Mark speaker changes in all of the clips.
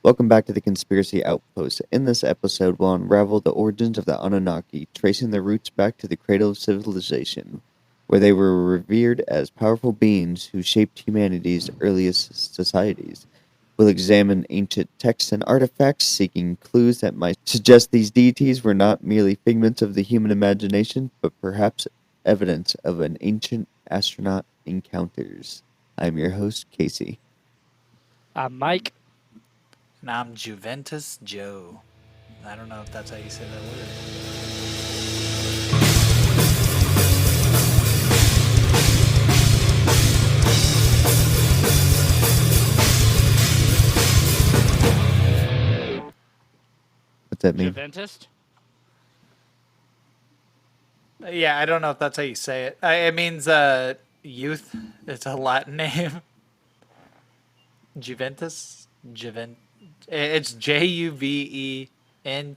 Speaker 1: Welcome back to the Conspiracy Outpost. In this episode, we'll unravel the origins of the Anunnaki, tracing their roots back to the cradle of civilization, where they were revered as powerful beings who shaped humanity's earliest societies. We'll examine ancient texts and artifacts, seeking clues that might suggest these deities were not merely figments of the human imagination, but perhaps evidence of an ancient astronaut encounters. I'm your host, Casey.
Speaker 2: I'm Mike.
Speaker 3: And I'm Juventus Joe. I don't know if that's how you say that word.
Speaker 1: What's that mean?
Speaker 2: Juventus.
Speaker 3: Yeah, I don't know if that's how you say it. It means youth. It's a Latin name. Juventus. It's Juventus. I'm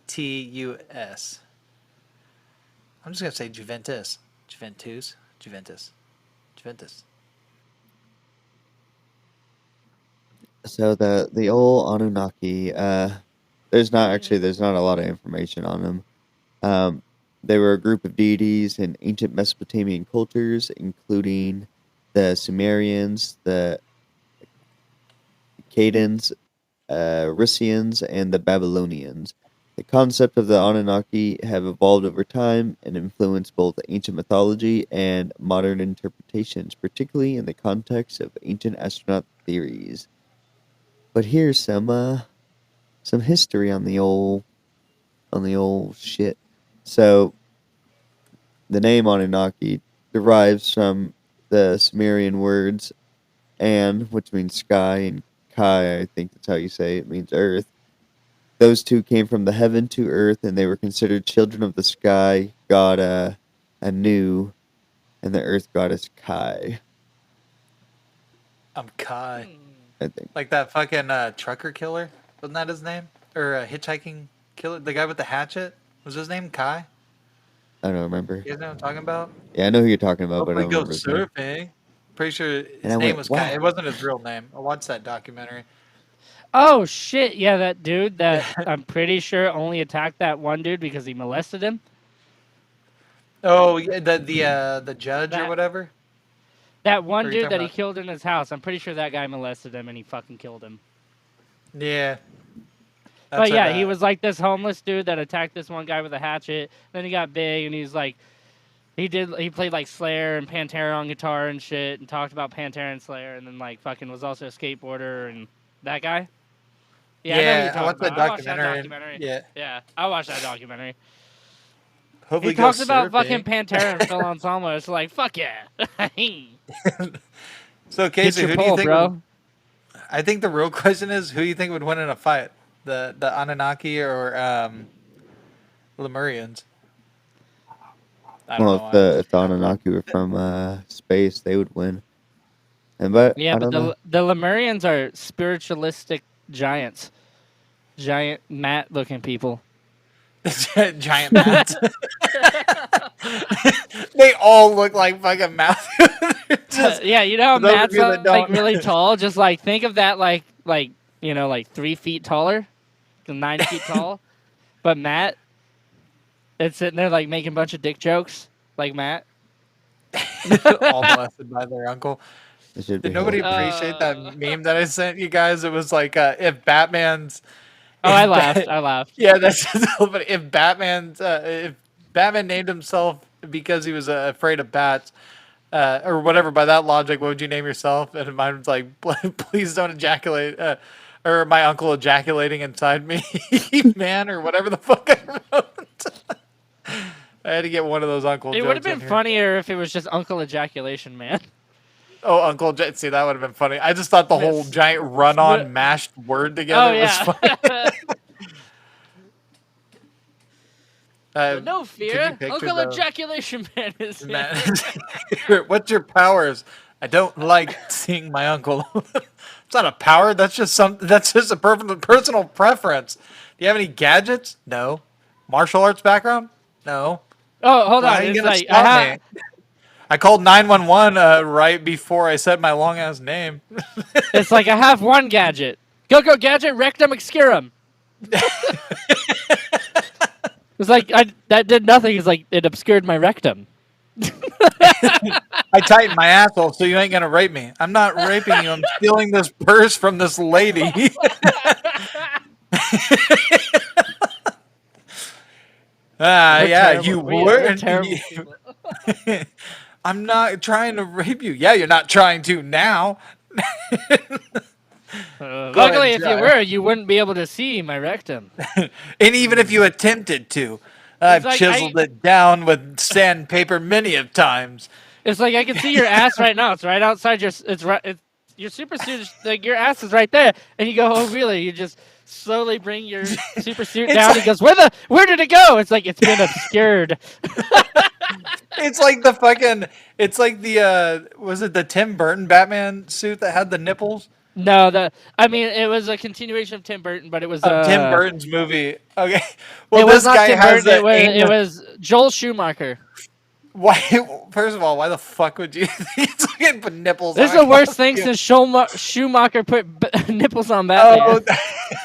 Speaker 3: just gonna say Juventus. Juventus.
Speaker 1: So the old Anunnaki, there's not a lot of information on them. They were a group of deities in ancient Mesopotamian cultures, including the Sumerians, the Akkadians, Rysians, and the Babylonians. The concept of the Anunnaki have evolved over time and influenced both ancient mythology and modern interpretations, particularly in the context of ancient astronaut theories. But here's some history on the old shit. So the name Anunnaki derives from the Sumerian words An, which means sky, and Kai, I think that's how you say it, means earth. Those two came from the heaven to earth, and they were considered children of the sky god Anu, and the earth goddess Kai.
Speaker 3: I'm Kai.
Speaker 1: I think.
Speaker 3: Like that fucking trucker killer. Wasn't that his name? Or hitchhiking killer? The guy with the hatchet? Was his name Kai?
Speaker 1: I don't remember.
Speaker 3: You guys know what I'm talking about?
Speaker 1: Yeah, I know who you're talking about, but I
Speaker 3: Hopefully
Speaker 1: don't
Speaker 3: go
Speaker 1: remember his name.
Speaker 3: surfing. Pretty sure
Speaker 1: And
Speaker 3: his
Speaker 1: I
Speaker 3: name
Speaker 1: went,
Speaker 3: was Kai.
Speaker 1: wow.
Speaker 3: It wasn't his real name. I watched that documentary.
Speaker 2: Oh shit! Yeah, that dude that I'm pretty sure only attacked that one dude because he molested him.
Speaker 3: Oh, yeah, the judge or
Speaker 2: That-
Speaker 3: whatever.
Speaker 2: That one
Speaker 3: What are you
Speaker 2: dude
Speaker 3: talking
Speaker 2: that he
Speaker 3: about?
Speaker 2: killed in his house. I'm pretty sure that guy molested him and he fucking killed him.
Speaker 3: Yeah.
Speaker 2: But
Speaker 3: That's
Speaker 2: yeah,
Speaker 3: what,
Speaker 2: he was like this homeless dude that attacked this one guy with a hatchet. Then he got big and he's like, he played like Slayer and Pantera on guitar and shit and talked about Pantera and Slayer and then like fucking was also a skateboarder and that guy. Yeah, I know who you're
Speaker 3: I
Speaker 2: talking
Speaker 3: watched that
Speaker 2: about. I watched that
Speaker 3: documentary.
Speaker 2: documentary.
Speaker 3: Yeah.
Speaker 2: I watched that documentary.
Speaker 3: Hopefully
Speaker 2: He
Speaker 3: go
Speaker 2: talks about
Speaker 3: surfing.
Speaker 2: fucking Pantera and Phil Anselmo. It's like, fuck yeah.
Speaker 3: So,
Speaker 2: Get
Speaker 3: Casey,
Speaker 2: your
Speaker 3: who do you
Speaker 2: pole,
Speaker 3: think?
Speaker 2: bro.
Speaker 3: I think the real question is who you think would win in a fight, the Anunnaki or Lemurians? I don't
Speaker 1: Well,
Speaker 3: know.
Speaker 1: if the Anunnaki were from space, they would win. But
Speaker 2: Yeah,
Speaker 1: I
Speaker 2: but
Speaker 1: don't know.
Speaker 2: the Lemurians are spiritualistic giants. Giant mat-looking people.
Speaker 3: Giant mats. They all look like fucking mouth.
Speaker 2: Yeah, you know how
Speaker 3: for those of
Speaker 2: mats
Speaker 3: you
Speaker 2: are
Speaker 3: that
Speaker 2: like
Speaker 3: don't-
Speaker 2: really tall? Just like think of that like 3 feet taller, 9 feet tall. But Matt, it's sitting there like making a bunch of dick jokes, like Matt.
Speaker 3: all molested by their uncle.
Speaker 1: It should
Speaker 3: Did
Speaker 1: be
Speaker 3: nobody
Speaker 1: hilarious.
Speaker 3: appreciate that meme that I sent you guys? It was like if Batman's.
Speaker 2: Oh, I
Speaker 3: if
Speaker 2: laughed.
Speaker 3: Bat-
Speaker 2: I laughed.
Speaker 3: Yeah, that's just but if Batman named himself because he was afraid of bats, or whatever. By that logic, what would you name yourself? And mine was like, please don't ejaculate, or my uncle ejaculating inside me, man, or whatever the fuck I wrote. I had to get one of those uncle
Speaker 2: It
Speaker 3: jokes.
Speaker 2: would have been
Speaker 3: in here.
Speaker 2: funnier if it was just Uncle Ejaculation Man.
Speaker 3: Oh, see, that would have been funny. I just thought the whole giant run-on mashed word together was funny.
Speaker 2: But no
Speaker 3: Could you
Speaker 2: fear,
Speaker 3: picture
Speaker 2: Uncle
Speaker 3: the-
Speaker 2: Ejaculation Man is here.
Speaker 3: Man, what's your powers? I don't like seeing my uncle. It's not a power. That's just a personal preference. Do you have any gadgets? No. Martial arts background? No.
Speaker 2: Oh, hold
Speaker 3: Why
Speaker 2: on.
Speaker 3: are you
Speaker 2: It's
Speaker 3: gonna
Speaker 2: like
Speaker 3: stop me? I called 911 right before I said my long ass name.
Speaker 2: it's like I have one gadget. Go gadget rectum obscurum. It's like that did nothing. It's like it obscured my rectum.
Speaker 3: I tightened my asshole, so you ain't gonna rape me. I'm not raping you. I'm stealing this purse from this lady.
Speaker 2: We're
Speaker 3: Yeah,
Speaker 2: terrible.
Speaker 3: you
Speaker 2: We're
Speaker 3: weren't.
Speaker 2: terrible people.
Speaker 3: I'm not trying to rape you. Yeah, you're not trying to now. Go ahead
Speaker 2: Luckily,
Speaker 3: and
Speaker 2: if you
Speaker 3: try.
Speaker 2: were, you wouldn't be able to see my rectum.
Speaker 3: And even if you attempted to,
Speaker 2: It's
Speaker 3: I've
Speaker 2: like
Speaker 3: chiseled it down with sandpaper many of times.
Speaker 2: it's like I can see your ass right now. It's right outside your. It's right. It's your super suit. Like your ass is right there, and you go, "Oh, really?" You just slowly bring your super suit
Speaker 3: It's
Speaker 2: down. He
Speaker 3: like,
Speaker 2: goes, Where did it go?" It's like it's been obscured.
Speaker 3: it's like the fucking. It's like the was it the Tim Burton Batman suit that had the nipples?
Speaker 2: No, I mean it was a continuation of Tim Burton, but it was
Speaker 3: Of Tim Burton's movie. Okay. Well,
Speaker 2: it was
Speaker 3: this
Speaker 2: not
Speaker 3: guy
Speaker 2: Tim
Speaker 3: has
Speaker 2: Burton.
Speaker 3: the
Speaker 2: It
Speaker 3: anus.
Speaker 2: was Joel Schumacher.
Speaker 3: Why? First of all, why the fuck would you? He's fucking put nipples
Speaker 2: This is
Speaker 3: on
Speaker 2: the
Speaker 3: a
Speaker 2: worst thing
Speaker 3: costume.
Speaker 2: since Schumacher put nipples on Batman.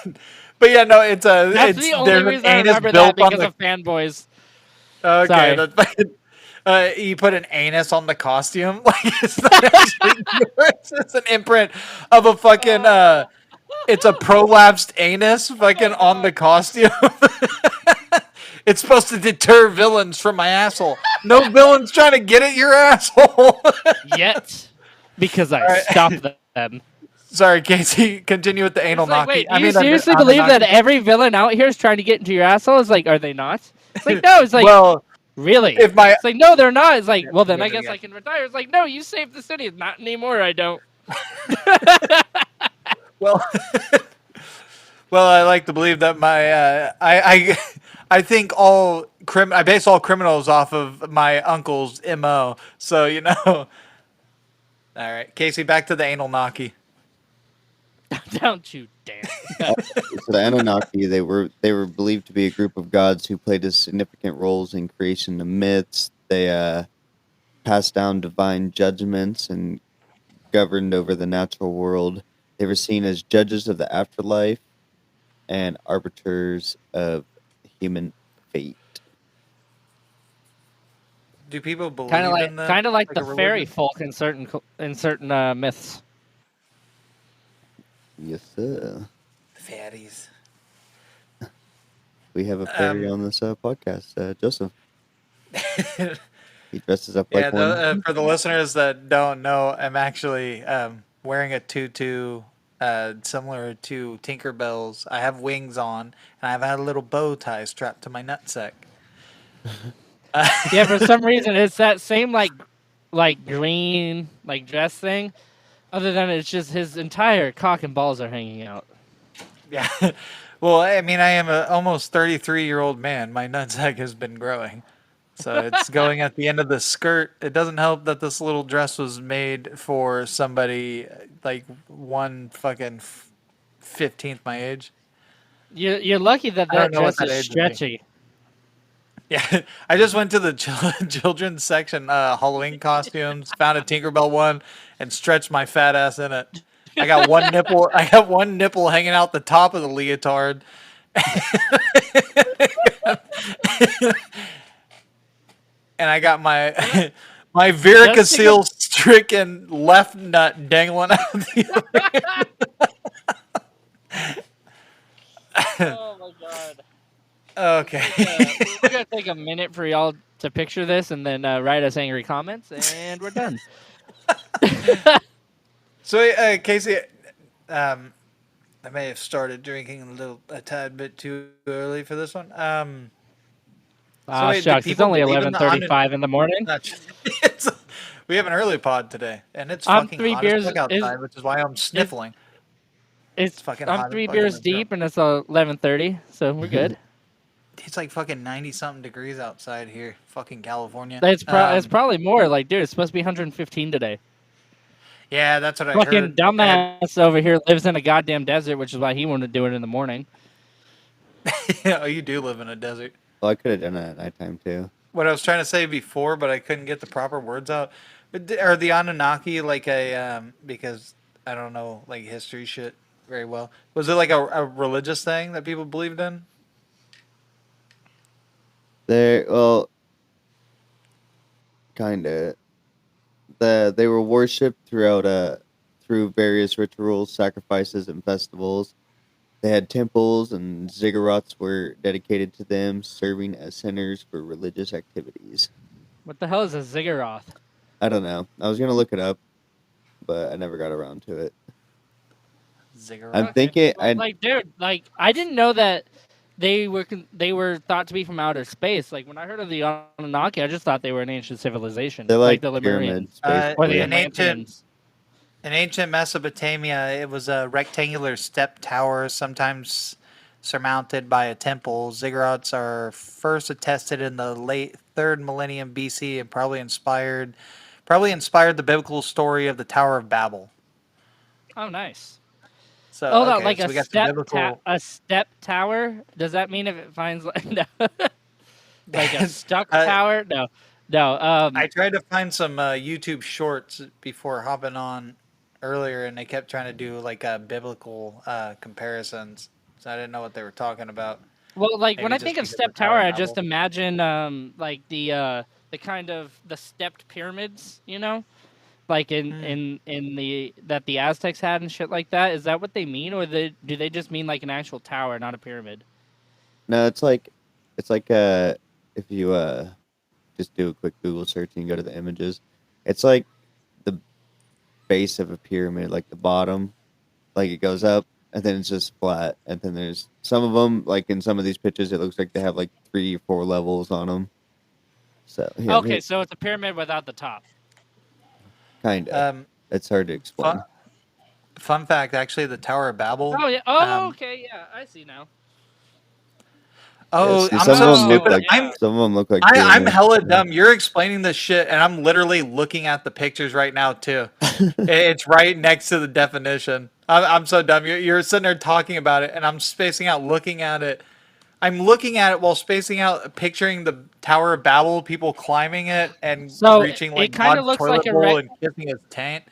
Speaker 3: Oh, but yeah, no, it's a.
Speaker 2: That's
Speaker 3: It's
Speaker 2: the only
Speaker 3: there's an
Speaker 2: reason I
Speaker 3: anus
Speaker 2: remember that
Speaker 3: built on
Speaker 2: because
Speaker 3: the.
Speaker 2: of fanboys.
Speaker 3: Okay,
Speaker 2: Sorry.
Speaker 3: that's fine. You put an anus on the costume. Like it's not actually yours. It's an imprint of a fucking. It's a prolapsed anus fucking on the costume. It's supposed to deter villains from my asshole. No villains trying to get at your asshole.
Speaker 2: Yet, because I
Speaker 3: right.
Speaker 2: stopped them.
Speaker 3: Sorry, Casey. Continue with the anal
Speaker 2: It's like,
Speaker 3: knocky.
Speaker 2: wait, do you seriously believe that every villain out here is trying to get into your asshole? It's like, are they not? It's like, no. It's like,
Speaker 3: well,
Speaker 2: really?
Speaker 3: if my
Speaker 2: It's like, no, they're not. It's like, well, then I
Speaker 3: Yeah,
Speaker 2: guess
Speaker 3: yeah.
Speaker 2: I can retire. It's like, no, you saved the city. Not anymore. I don't.
Speaker 3: well, well, I like to believe that my I think I base all criminals off of my uncle's mo. So you know. All right, Casey, back to the anal knocky.
Speaker 2: Don't you dare.
Speaker 1: So the Anunnaki, they were believed to be a group of gods who played significant roles in creation of myths. They passed down divine judgments and governed over the natural world. They were seen as judges of the afterlife and arbiters of human fate.
Speaker 3: Do people believe in them?
Speaker 2: Kind of like
Speaker 3: Like
Speaker 2: the
Speaker 3: a
Speaker 2: fairy
Speaker 3: religion?
Speaker 2: folk in certain myths.
Speaker 1: Yes, sir.
Speaker 3: Fairies.
Speaker 1: We have a fairy on this podcast, Joseph. He dresses up
Speaker 3: Yeah,
Speaker 1: like one.
Speaker 3: for the listeners that don't know, I'm actually wearing a tutu similar to Tinkerbell's. I have wings on, and I've had a little bow tie strapped to my nutsack.
Speaker 2: Yeah, for some reason it's that same like green like dress thing. Other than it's just his entire cock and balls are hanging out.
Speaker 3: Yeah. Well, I mean, I am a almost 33-year-old man. My nutsack has been growing. So it's going at the end of the skirt. It doesn't help that this little dress was made for somebody like one fucking 15th my age.
Speaker 2: You're lucky that
Speaker 3: I don't
Speaker 2: that
Speaker 3: know what
Speaker 2: dress
Speaker 3: that
Speaker 2: is
Speaker 3: age would be.
Speaker 2: stretchy.
Speaker 3: Yeah, I just went to the children's section, Halloween costumes, found a Tinkerbell one, and stretched my fat ass in it. I got one nipple. I got one nipple hanging out the top of the leotard. And I got my my varicocele stricken left nut dangling out the
Speaker 2: Oh my god.
Speaker 3: Okay.
Speaker 2: We're gonna take a minute for y'all to picture this and then write us angry comments, and we're done.
Speaker 3: So, Casey, I may have started drinking a tad bit too early for this one.
Speaker 2: Ah,
Speaker 3: wait, do
Speaker 2: shucks. It's
Speaker 3: people
Speaker 2: only
Speaker 3: believe in the
Speaker 2: 11:35 in the morning.
Speaker 3: it's, we have an early pod today, and it's
Speaker 2: I'm
Speaker 3: fucking
Speaker 2: 3
Speaker 3: hot as
Speaker 2: beers.
Speaker 3: fuck outside, which is why I'm sniffling.
Speaker 2: It's
Speaker 3: fucking
Speaker 2: I'm
Speaker 3: hot as
Speaker 2: 3
Speaker 3: fuck in
Speaker 2: beers
Speaker 3: this room.
Speaker 2: deep, and it's 11:30, so we're good.
Speaker 3: It's like fucking 90-something degrees outside here, fucking California.
Speaker 2: It's probably more. Like, dude, it's supposed to be 115 today.
Speaker 3: Yeah, that's what I
Speaker 2: Fucking
Speaker 3: heard.
Speaker 2: dumbass over here lives in a goddamn desert, which is why he wanted to do it in the morning.
Speaker 3: Oh, you do live in a desert.
Speaker 1: Well, I could have done it at nighttime too.
Speaker 3: What I was trying to say before, but I couldn't get the proper words out. Are the Anunnaki like a because I don't know, like history shit? very well. Was it like a religious thing that people believed in?
Speaker 1: Well, kind of. They were worshipped through various rituals, sacrifices, and festivals. They had temples, and ziggurats were dedicated to them, serving as centers for religious activities.
Speaker 2: What the hell is a ziggurat?
Speaker 1: I don't know. I was gonna look it up, but I never got around to it. I'm
Speaker 3: Ziggurat.
Speaker 2: Okay.
Speaker 1: thinking,
Speaker 2: Well, like, dude, like, I didn't know that they were thought to be from outer space. Like, when I heard of the Anunnaki, I just thought they were an ancient civilization,
Speaker 1: they're
Speaker 2: like
Speaker 1: like
Speaker 2: the Lemurians
Speaker 1: pyramids,
Speaker 2: or the
Speaker 1: basically.
Speaker 2: Atlanteans.
Speaker 3: In ancient Mesopotamia, it was a rectangular step tower, sometimes surmounted by a temple. Ziggurats are first attested in the late third millennium BC and probably inspired the biblical story of the Tower of Babel.
Speaker 2: Oh, nice.
Speaker 3: So
Speaker 2: Oh, no,
Speaker 3: okay,
Speaker 2: like
Speaker 3: so we got some biblical.
Speaker 2: a step tower. Does that mean if it finds like no, like a stuck
Speaker 3: uh,
Speaker 2: tower? No, no.
Speaker 3: I tried to find some YouTube shorts before hopping on earlier, and they kept trying to do like biblical comparisons. So I didn't know what they were talking about.
Speaker 2: Well, like when
Speaker 3: Maybe
Speaker 2: I
Speaker 3: just
Speaker 2: think of
Speaker 3: because the
Speaker 2: step
Speaker 3: Tower
Speaker 2: tower,
Speaker 3: of
Speaker 2: I just
Speaker 3: Babel.
Speaker 2: imagine like the kind of the stepped pyramids, you know, like
Speaker 3: Hmm.
Speaker 2: in the that the Aztecs had and shit like that. Is that what they mean, or do they just mean like an actual tower, not a pyramid?
Speaker 1: No, it's like if you just do a quick Google search and go to the images, it's like the base of a pyramid, like the bottom, like it goes up and then it's just flat, and then there's some of them, like in some of these pictures, it looks like they have like 3 or 4 levels on them. So yeah,
Speaker 2: Okay, so it's a pyramid without the top.
Speaker 1: kinda.
Speaker 3: Um,
Speaker 1: It's hard to
Speaker 3: fun,
Speaker 1: explain.
Speaker 3: fun fact, actually, the Tower of Babel.
Speaker 2: Oh yeah. Oh
Speaker 3: Um,
Speaker 2: okay. Yeah, I see now.
Speaker 1: Yeah,
Speaker 3: oh,
Speaker 1: see,
Speaker 3: I'm so stupid.
Speaker 2: Yeah.
Speaker 1: some of them look like
Speaker 3: I'm
Speaker 1: pyramids.
Speaker 3: hella dumb. You're explaining this shit, and I'm literally looking at the pictures right now too. It's right next to the definition. I'm so dumb. You're sitting there talking about it, and I'm spacing out looking at it. I'm looking at it while spacing out, picturing the Tower of Babel, people climbing it and
Speaker 2: So
Speaker 3: reaching
Speaker 2: it
Speaker 3: like
Speaker 2: kind of
Speaker 3: God's
Speaker 2: looks like
Speaker 3: toilet
Speaker 2: a
Speaker 3: bowl and kissing his taint,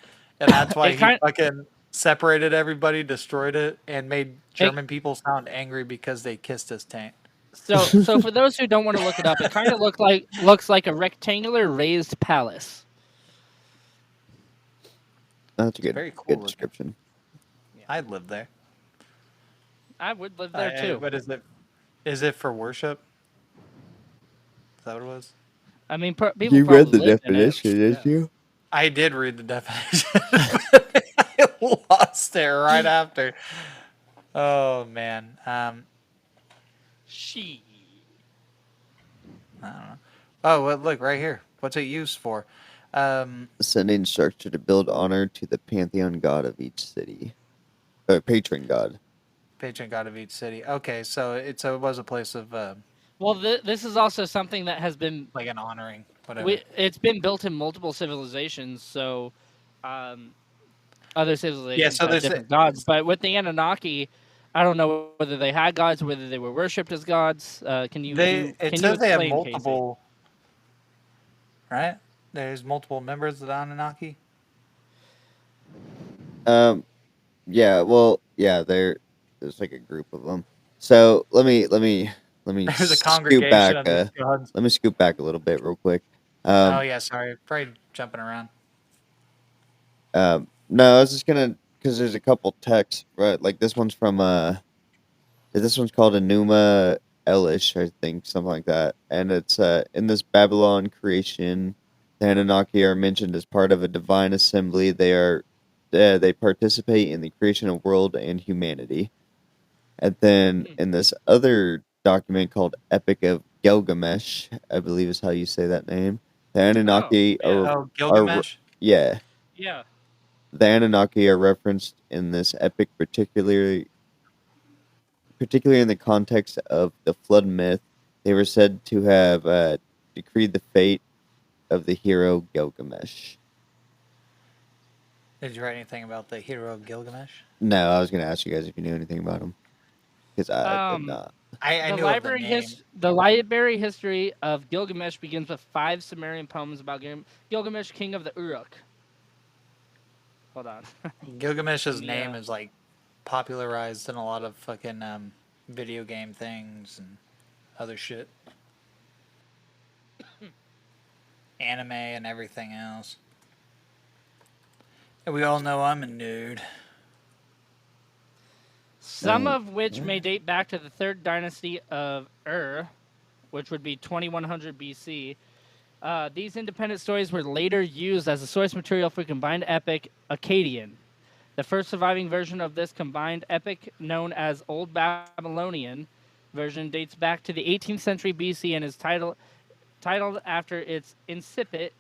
Speaker 3: and that's why
Speaker 2: it
Speaker 3: he
Speaker 2: kind
Speaker 3: fucking separated everybody, destroyed it, and made
Speaker 2: it
Speaker 3: German people sound angry because they kissed his taint.
Speaker 2: so for those who don't want to look it up, it kind of looks like a rectangular raised palace.
Speaker 1: That's a
Speaker 3: It's very cool
Speaker 1: good
Speaker 3: looking.
Speaker 1: description.
Speaker 2: Yeah.
Speaker 3: I'd live there.
Speaker 2: I would live there too.
Speaker 3: What is it? Is it for worship? Is that what it was?
Speaker 2: I mean, people
Speaker 1: You read
Speaker 2: probably
Speaker 1: the
Speaker 2: lived in it.
Speaker 1: definition, didn't
Speaker 2: Yeah.
Speaker 1: you?
Speaker 3: I did read the definition, but I lost it right after. Oh man.
Speaker 2: She.
Speaker 3: I don't know. Oh, well, look right here. What's it used for? Um,
Speaker 1: Ascending structure to build honor to the pantheon god of each city, or patron god.
Speaker 3: patron god of each city. Okay, so it was a place of
Speaker 2: Well, this is also something that has been
Speaker 3: like an honoring, whatever.
Speaker 2: it's been built in multiple civilizations. So, um, other
Speaker 3: Yeah.
Speaker 2: civilizations
Speaker 3: So
Speaker 2: have
Speaker 3: there's
Speaker 2: different gods, but with the Anunnaki, I don't know whether they had gods, whether they were worshipped as gods.
Speaker 3: it
Speaker 2: Can you
Speaker 3: says they have
Speaker 2: explain, Casey?
Speaker 3: multiple, right? There's multiple members of the Anunnaki.
Speaker 1: Um, yeah, well, yeah, there's like a group of them. So let me
Speaker 3: There's a
Speaker 1: scoop
Speaker 3: congregation
Speaker 1: back.
Speaker 3: of these gods.
Speaker 1: Let me scoop back a little bit, real quick.
Speaker 3: Oh
Speaker 1: Um,
Speaker 3: yeah, sorry, probably jumping around.
Speaker 1: no, I was just gonna because there's a couple texts, right? Like this one's called Enuma Elish, I think, something like that. And it's in this Babylon creation, the Anunnaki are mentioned as part of a divine assembly. They participate in the creation of world and humanity. And then
Speaker 2: Hmm.
Speaker 1: in this other document called Epic of Gilgamesh, I believe is how you say that name, the
Speaker 2: Oh,
Speaker 1: Anunnaki
Speaker 2: yeah,
Speaker 3: Oh,
Speaker 1: are
Speaker 3: Gilgamesh.
Speaker 1: yeah,
Speaker 2: yeah.
Speaker 1: the Anunnaki are referenced in this epic, particularly in the context of the flood myth. They were said to have decreed the fate of the hero Gilgamesh.
Speaker 3: Did you write anything about the hero Gilgamesh?
Speaker 1: No, I was going to ask you guys if you knew anything about him because I did
Speaker 2: Um,
Speaker 1: not.
Speaker 3: I knew of the name.
Speaker 2: The library history of Gilgamesh begins with 5 Sumerian poems about Gilgamesh, king of the Uruk. Hold on. Let
Speaker 3: Gilgamesh's
Speaker 2: me
Speaker 3: name is like popularized in a lot of fucking video game things and other shit, anime and everything else. And we all know I'm a nerd.
Speaker 2: Some
Speaker 1: Oh,
Speaker 2: of which
Speaker 1: yeah.
Speaker 2: may date back to the third dynasty of Ur, which would be 2100 BC. These independent stories were later used as a source material for combined epic Akkadian. The first surviving version of this combined epic, known as Old Babylonian version, dates back to the 18th century BC and is titled after its incipit,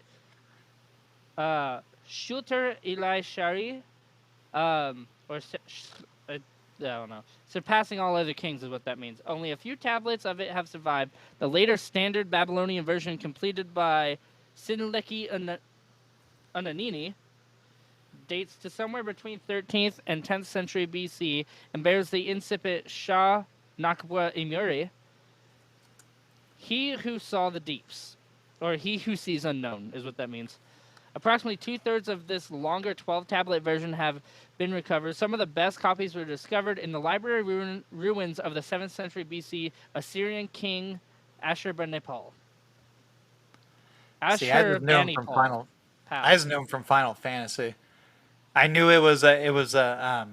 Speaker 2: Shulter Eli Shari, or I don't know. Surpassing all other kings is what that means. Only a few tablets of it have survived. The later standard Babylonian version, completed by Sinleki Ananini, dates to somewhere between 13th and 10th century BC and bears the incipit Shah Nakwa Imuri, he who saw the deeps, or he who sees unknown, is what that means. Approximately 2/3 of this longer 12-tablet version have been recovered. Some of the best copies were discovered in the library ruins of the 7th century BC Assyrian king Ashurbanipal.
Speaker 3: See, I just knew him from
Speaker 2: Ashurbanipal.
Speaker 3: Final. I
Speaker 2: Pal.
Speaker 3: just knew him from Final Fantasy. I knew it was a. It was a.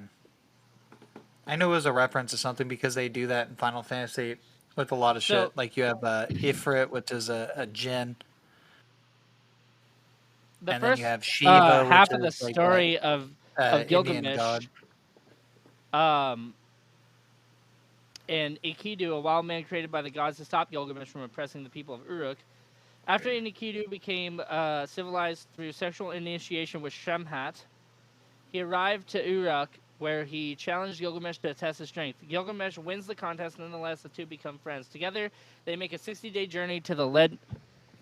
Speaker 3: I knew it was a reference to something because they do that in Final Fantasy with a lot of
Speaker 2: So
Speaker 3: shit. Like you have Ifrit, which is a djinn,
Speaker 2: the
Speaker 3: and then you
Speaker 2: first
Speaker 3: have Shiva, which
Speaker 2: half of the
Speaker 3: is like
Speaker 2: story of
Speaker 3: Indian
Speaker 2: Gilgamesh,
Speaker 3: god.
Speaker 2: um, and Enkidu, a wild man created by the gods to stop Gilgamesh from oppressing the people of Uruk. After Enkidu became civilized through sexual initiation with Shemhat, he arrived to Uruk, where he challenged Gilgamesh to test his strength. Gilgamesh wins the contest, nonetheless, the two become friends. Together, they make a 60-day journey to the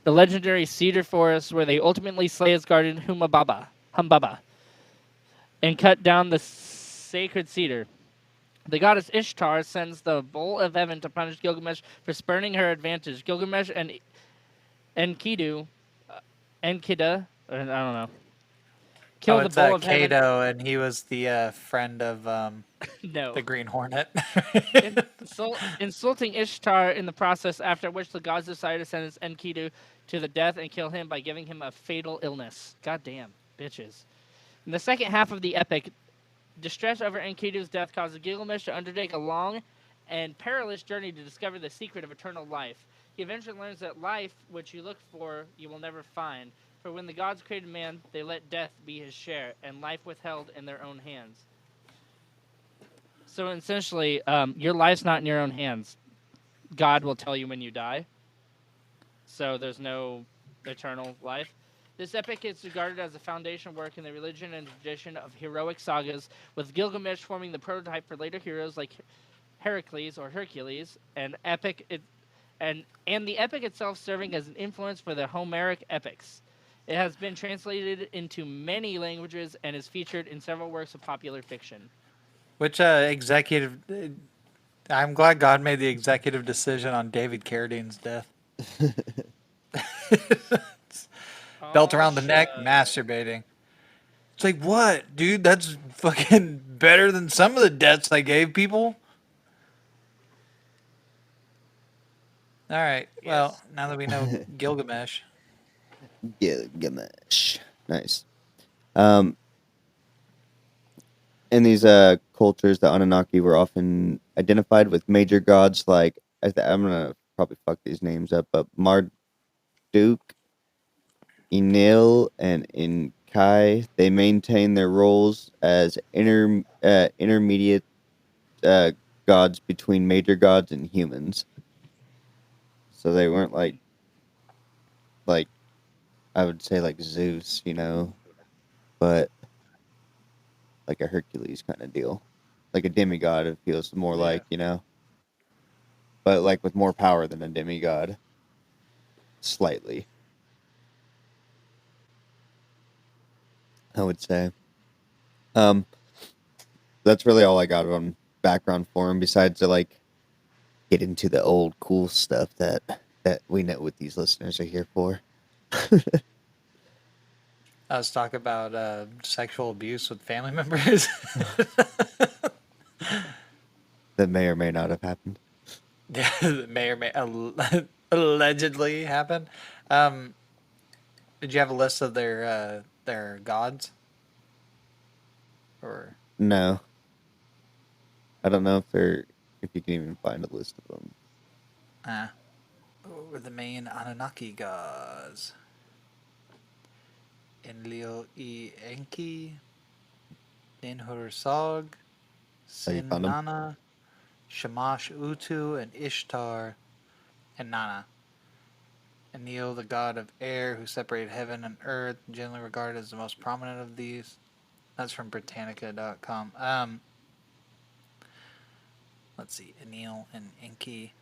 Speaker 2: legendary cedar forest, where they ultimately slay his guardian Humbaba, and cut down the sacred cedar. The goddess Ishtar sends the bowl of heaven to punish Gilgamesh for spurning her advantage. Gilgamesh and Enkidu, Enkida, I don't know,
Speaker 3: Oh,
Speaker 2: kill the
Speaker 3: it's
Speaker 2: bowl of heaven.
Speaker 3: Kato, and he was the friend of
Speaker 2: No.
Speaker 3: the Green Hornet.
Speaker 2: Insulting Ishtar in the process, after which the gods decide to sentence Enkidu to the death and kill him by giving him a fatal illness. Goddamn, bitches. In the second half of the epic, distress over Enkidu's death causes Gilgamesh to undertake a long and perilous journey to discover the secret of eternal life. He eventually learns that life, which you look for, you will never find. For when the gods created man, they let death be his share, and life withheld in their own hands. So essentially, your life's not in your own hands. God will tell you when you die. So there's no eternal life. This epic is regarded as a foundation work in the religion and tradition of heroic sagas, with Gilgamesh forming the prototype for later heroes like Heracles or Hercules, and the epic itself serving as an influence for the Homeric epics. It has been translated into many languages and is featured in several works of popular fiction.
Speaker 3: Which executive? I'm glad God made the executive decision on David Carradine's death. Belt
Speaker 2: Oh
Speaker 3: around the
Speaker 2: shit!
Speaker 3: neck, masturbating. It's like, what, dude? That's fucking better than some of the deaths I gave people. All right. Well,
Speaker 2: Yes.
Speaker 3: now that we know Gilgamesh,
Speaker 1: Gilgamesh. Nice. Um, in these cultures, the Anunnaki were often identified with major gods like I'm gonna probably fuck these names up, but Marduk, Enlil, and Inkai. They maintain their roles as intermediate uh, gods between major gods and humans. So they weren't like I would say like Zeus, but like a Hercules kind of deal, like a demigod. It feels more
Speaker 2: Yeah.
Speaker 1: like, but like with more power than a demigod, slightly. I would say. Um, that's really all I got on background for him. Besides to like get into the old cool stuff that we know what these listeners are here for.
Speaker 3: let's talk about sexual abuse with family members.
Speaker 1: that may or may not have happened.
Speaker 3: That may or may allegedly happen. Um, did you have a list of their gods? Or
Speaker 1: No, I don't know if you can even find a list of them.
Speaker 3: what were the main Anunnaki gods? Enlil e Enki, Ninhursag,
Speaker 1: Oh, you found them?
Speaker 3: Sin-Nana, Shamash Utu, and Ishtar, and Nana. Enlil, the god of air, who separated heaven and earth, generally regarded as the most prominent of these. That's from Britannica.com. Let's see, Enlil and Enki.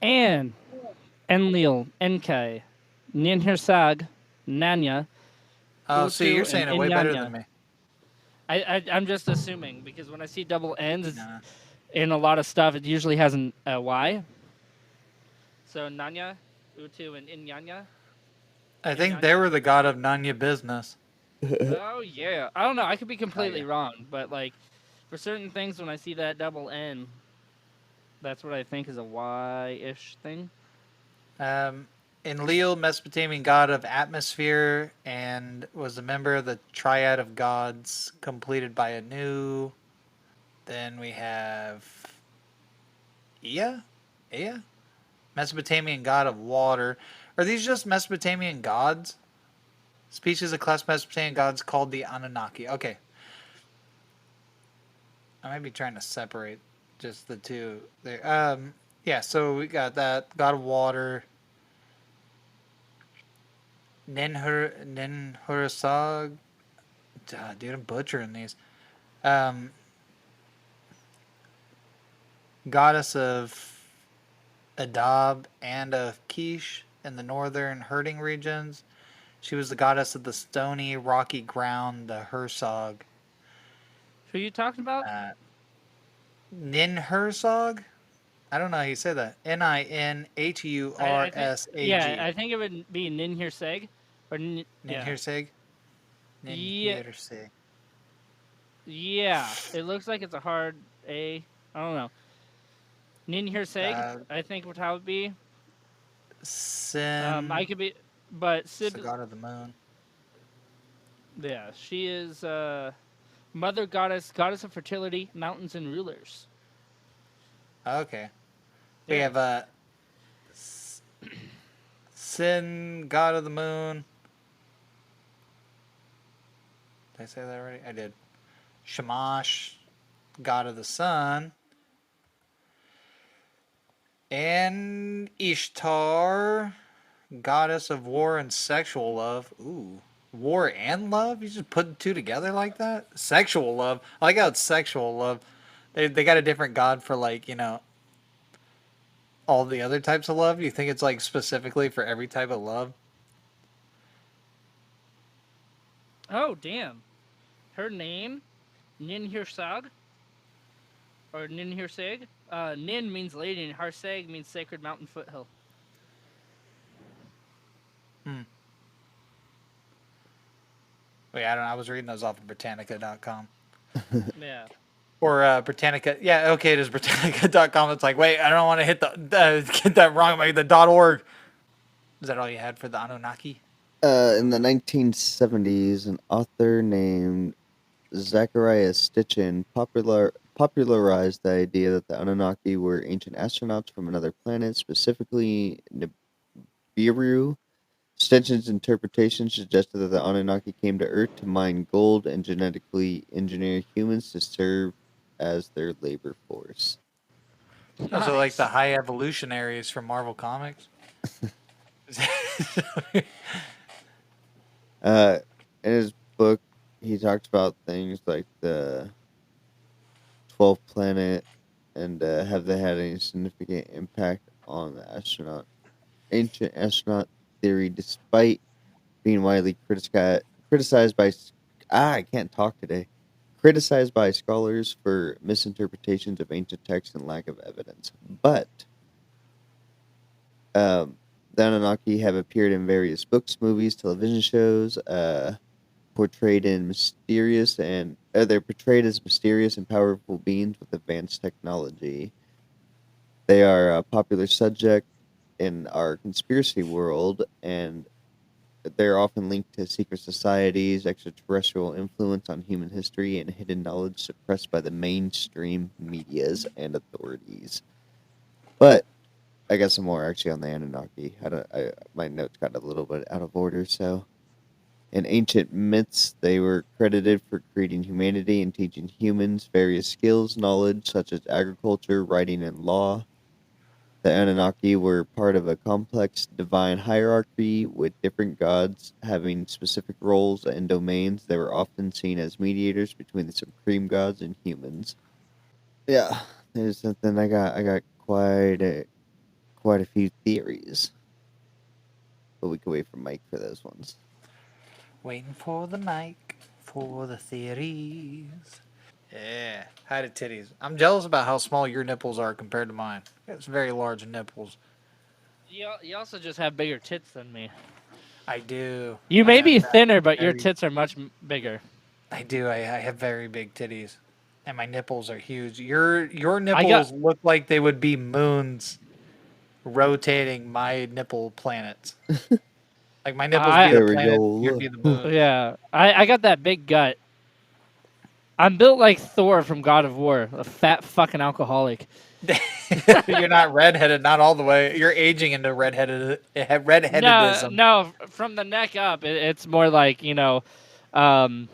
Speaker 2: And Enlil, Enkai, Ninhursag, Nanya,
Speaker 3: Oh, see,
Speaker 2: Utu,
Speaker 3: you're
Speaker 2: and
Speaker 3: saying it way better than
Speaker 2: Inyanya.
Speaker 3: me.
Speaker 2: I'm just assuming because when I see double N's
Speaker 3: Nana.
Speaker 2: in a lot of stuff, it usually has a Y. So Nanya, Utu, and Inyanya.
Speaker 3: I think they
Speaker 2: Inyanya.
Speaker 3: were the god of Nanya business.
Speaker 2: Oh yeah, I don't know. I could be
Speaker 3: Oh
Speaker 2: completely
Speaker 3: yeah.
Speaker 2: wrong, but like for certain things, when I see that double N, that's what I think is a Y-ish thing.
Speaker 3: Enlil, Mesopotamian god of atmosphere, and was a member of the triad of gods completed by Anu. Then we have Ea, Ea, Mesopotamian god of water. Are these just Mesopotamian gods? Species of class Mesopotamian gods called the Anunnaki. Okay, I might be trying to separate just the two there. Yeah. So we got that god of water, Ninhursag. Dude, I'm butchering these. Um, goddess of Adab and of Kish in the northern herding regions. She was the goddess of the stony, rocky ground, the Hersog.
Speaker 2: Who are you talking about?
Speaker 3: Uh, Ninhursag? I don't know how you say that.
Speaker 2: I think yeah,
Speaker 3: Ninhursag.
Speaker 2: I think it would be Ninhursag, or yeah,
Speaker 3: Ninhursag?
Speaker 2: yeah,
Speaker 3: Ninhursag.
Speaker 2: yeah. It looks like it's a hard A. I don't know. Ninhursag,
Speaker 3: Uh,
Speaker 2: I think would how it be. I
Speaker 3: Sin.
Speaker 2: could be, but
Speaker 3: It's the
Speaker 2: Sid,
Speaker 3: god of the moon.
Speaker 2: yeah, she is mother goddess, goddess of fertility, mountains and rulers.
Speaker 3: Okay. We
Speaker 2: Yeah.
Speaker 3: have Sin, god of the moon. Did I say that already? I did. Shamash, god of the sun. And Ishtar, goddess of war and sexual love. Ooh. War and love? You just put two together like that? Sexual love. I like how it's sexual love. They got a different god for like, all the other types of love. You think it's like specifically for every type of love?
Speaker 2: Oh damn. Her name, Ninhursag, or Ninhursag. Nin means lady, and Harsag means sacred mountain foothill.
Speaker 3: Hmm. Wait, I don't know. I was reading those off of Britannica.com.
Speaker 2: Yeah.
Speaker 3: Or Britannica. Yeah, okay, it is Britannica.com. It's like, wait, I don't want to hit get that wrong. Like the .org. Is that all you had for the Anunnaki?
Speaker 1: In the 1970s, an author named Zachariah Stitchin popularized the idea that the Anunnaki were ancient astronauts from another planet, specifically Nibiru. Stitchin's interpretation suggested that the Anunnaki came to Earth to mine gold and genetically engineer humans to serve as their labor force.
Speaker 3: Also, like the
Speaker 2: Nice.
Speaker 3: high evolutionaries from Marvel Comics.
Speaker 1: Uh, in his book, he talks about things like the 12th planet and have they had any significant impact on the ancient astronaut theory, despite being widely criticized by I can't talk today. Criticized by scholars for misinterpretations of ancient texts and lack of evidence. But the Anunnaki have appeared in various books, movies, television shows. they're portrayed as mysterious and powerful beings with advanced technology. They are a popular subject in our conspiracy world, and they're often linked to secret societies, extraterrestrial influence on human history, and hidden knowledge suppressed by the mainstream medias and authorities. But I got some more actually on the Anunnaki. My notes got a little bit out of order, so in ancient myths, they were credited for creating humanity and teaching humans various skills, knowledge such as agriculture, writing, and law. The Anunnaki were part of a complex divine hierarchy with different gods having specific roles and domains. They were often seen as mediators between the supreme gods and humans. Yeah, there's something I got quite a few theories, but we can wait for Mike for those ones.
Speaker 3: Waiting for the mic for the theories. Yeah, hide the titties. I'm jealous about how small your nipples are compared to mine. It's very large nipples.
Speaker 2: You also just have bigger tits than me.
Speaker 3: I do.
Speaker 2: You
Speaker 3: I
Speaker 2: may
Speaker 3: have
Speaker 2: be thinner, but your
Speaker 3: very.
Speaker 2: tits are much bigger.
Speaker 3: I do. I have very big titties, and my nipples are huge. Your
Speaker 2: I got
Speaker 3: nipples look like they would be moons rotating my nipple planets. Like my nipples be
Speaker 2: I
Speaker 3: the
Speaker 1: There we
Speaker 3: planet, you'd
Speaker 1: go.
Speaker 3: be the moon.
Speaker 2: yeah. I got that big gut. I'm built like Thor from God of War, a fat fucking alcoholic.
Speaker 3: You're not redheaded, not all the way. You're aging into
Speaker 2: No,
Speaker 3: redheadedism.
Speaker 2: no, from the neck up, it's more like um,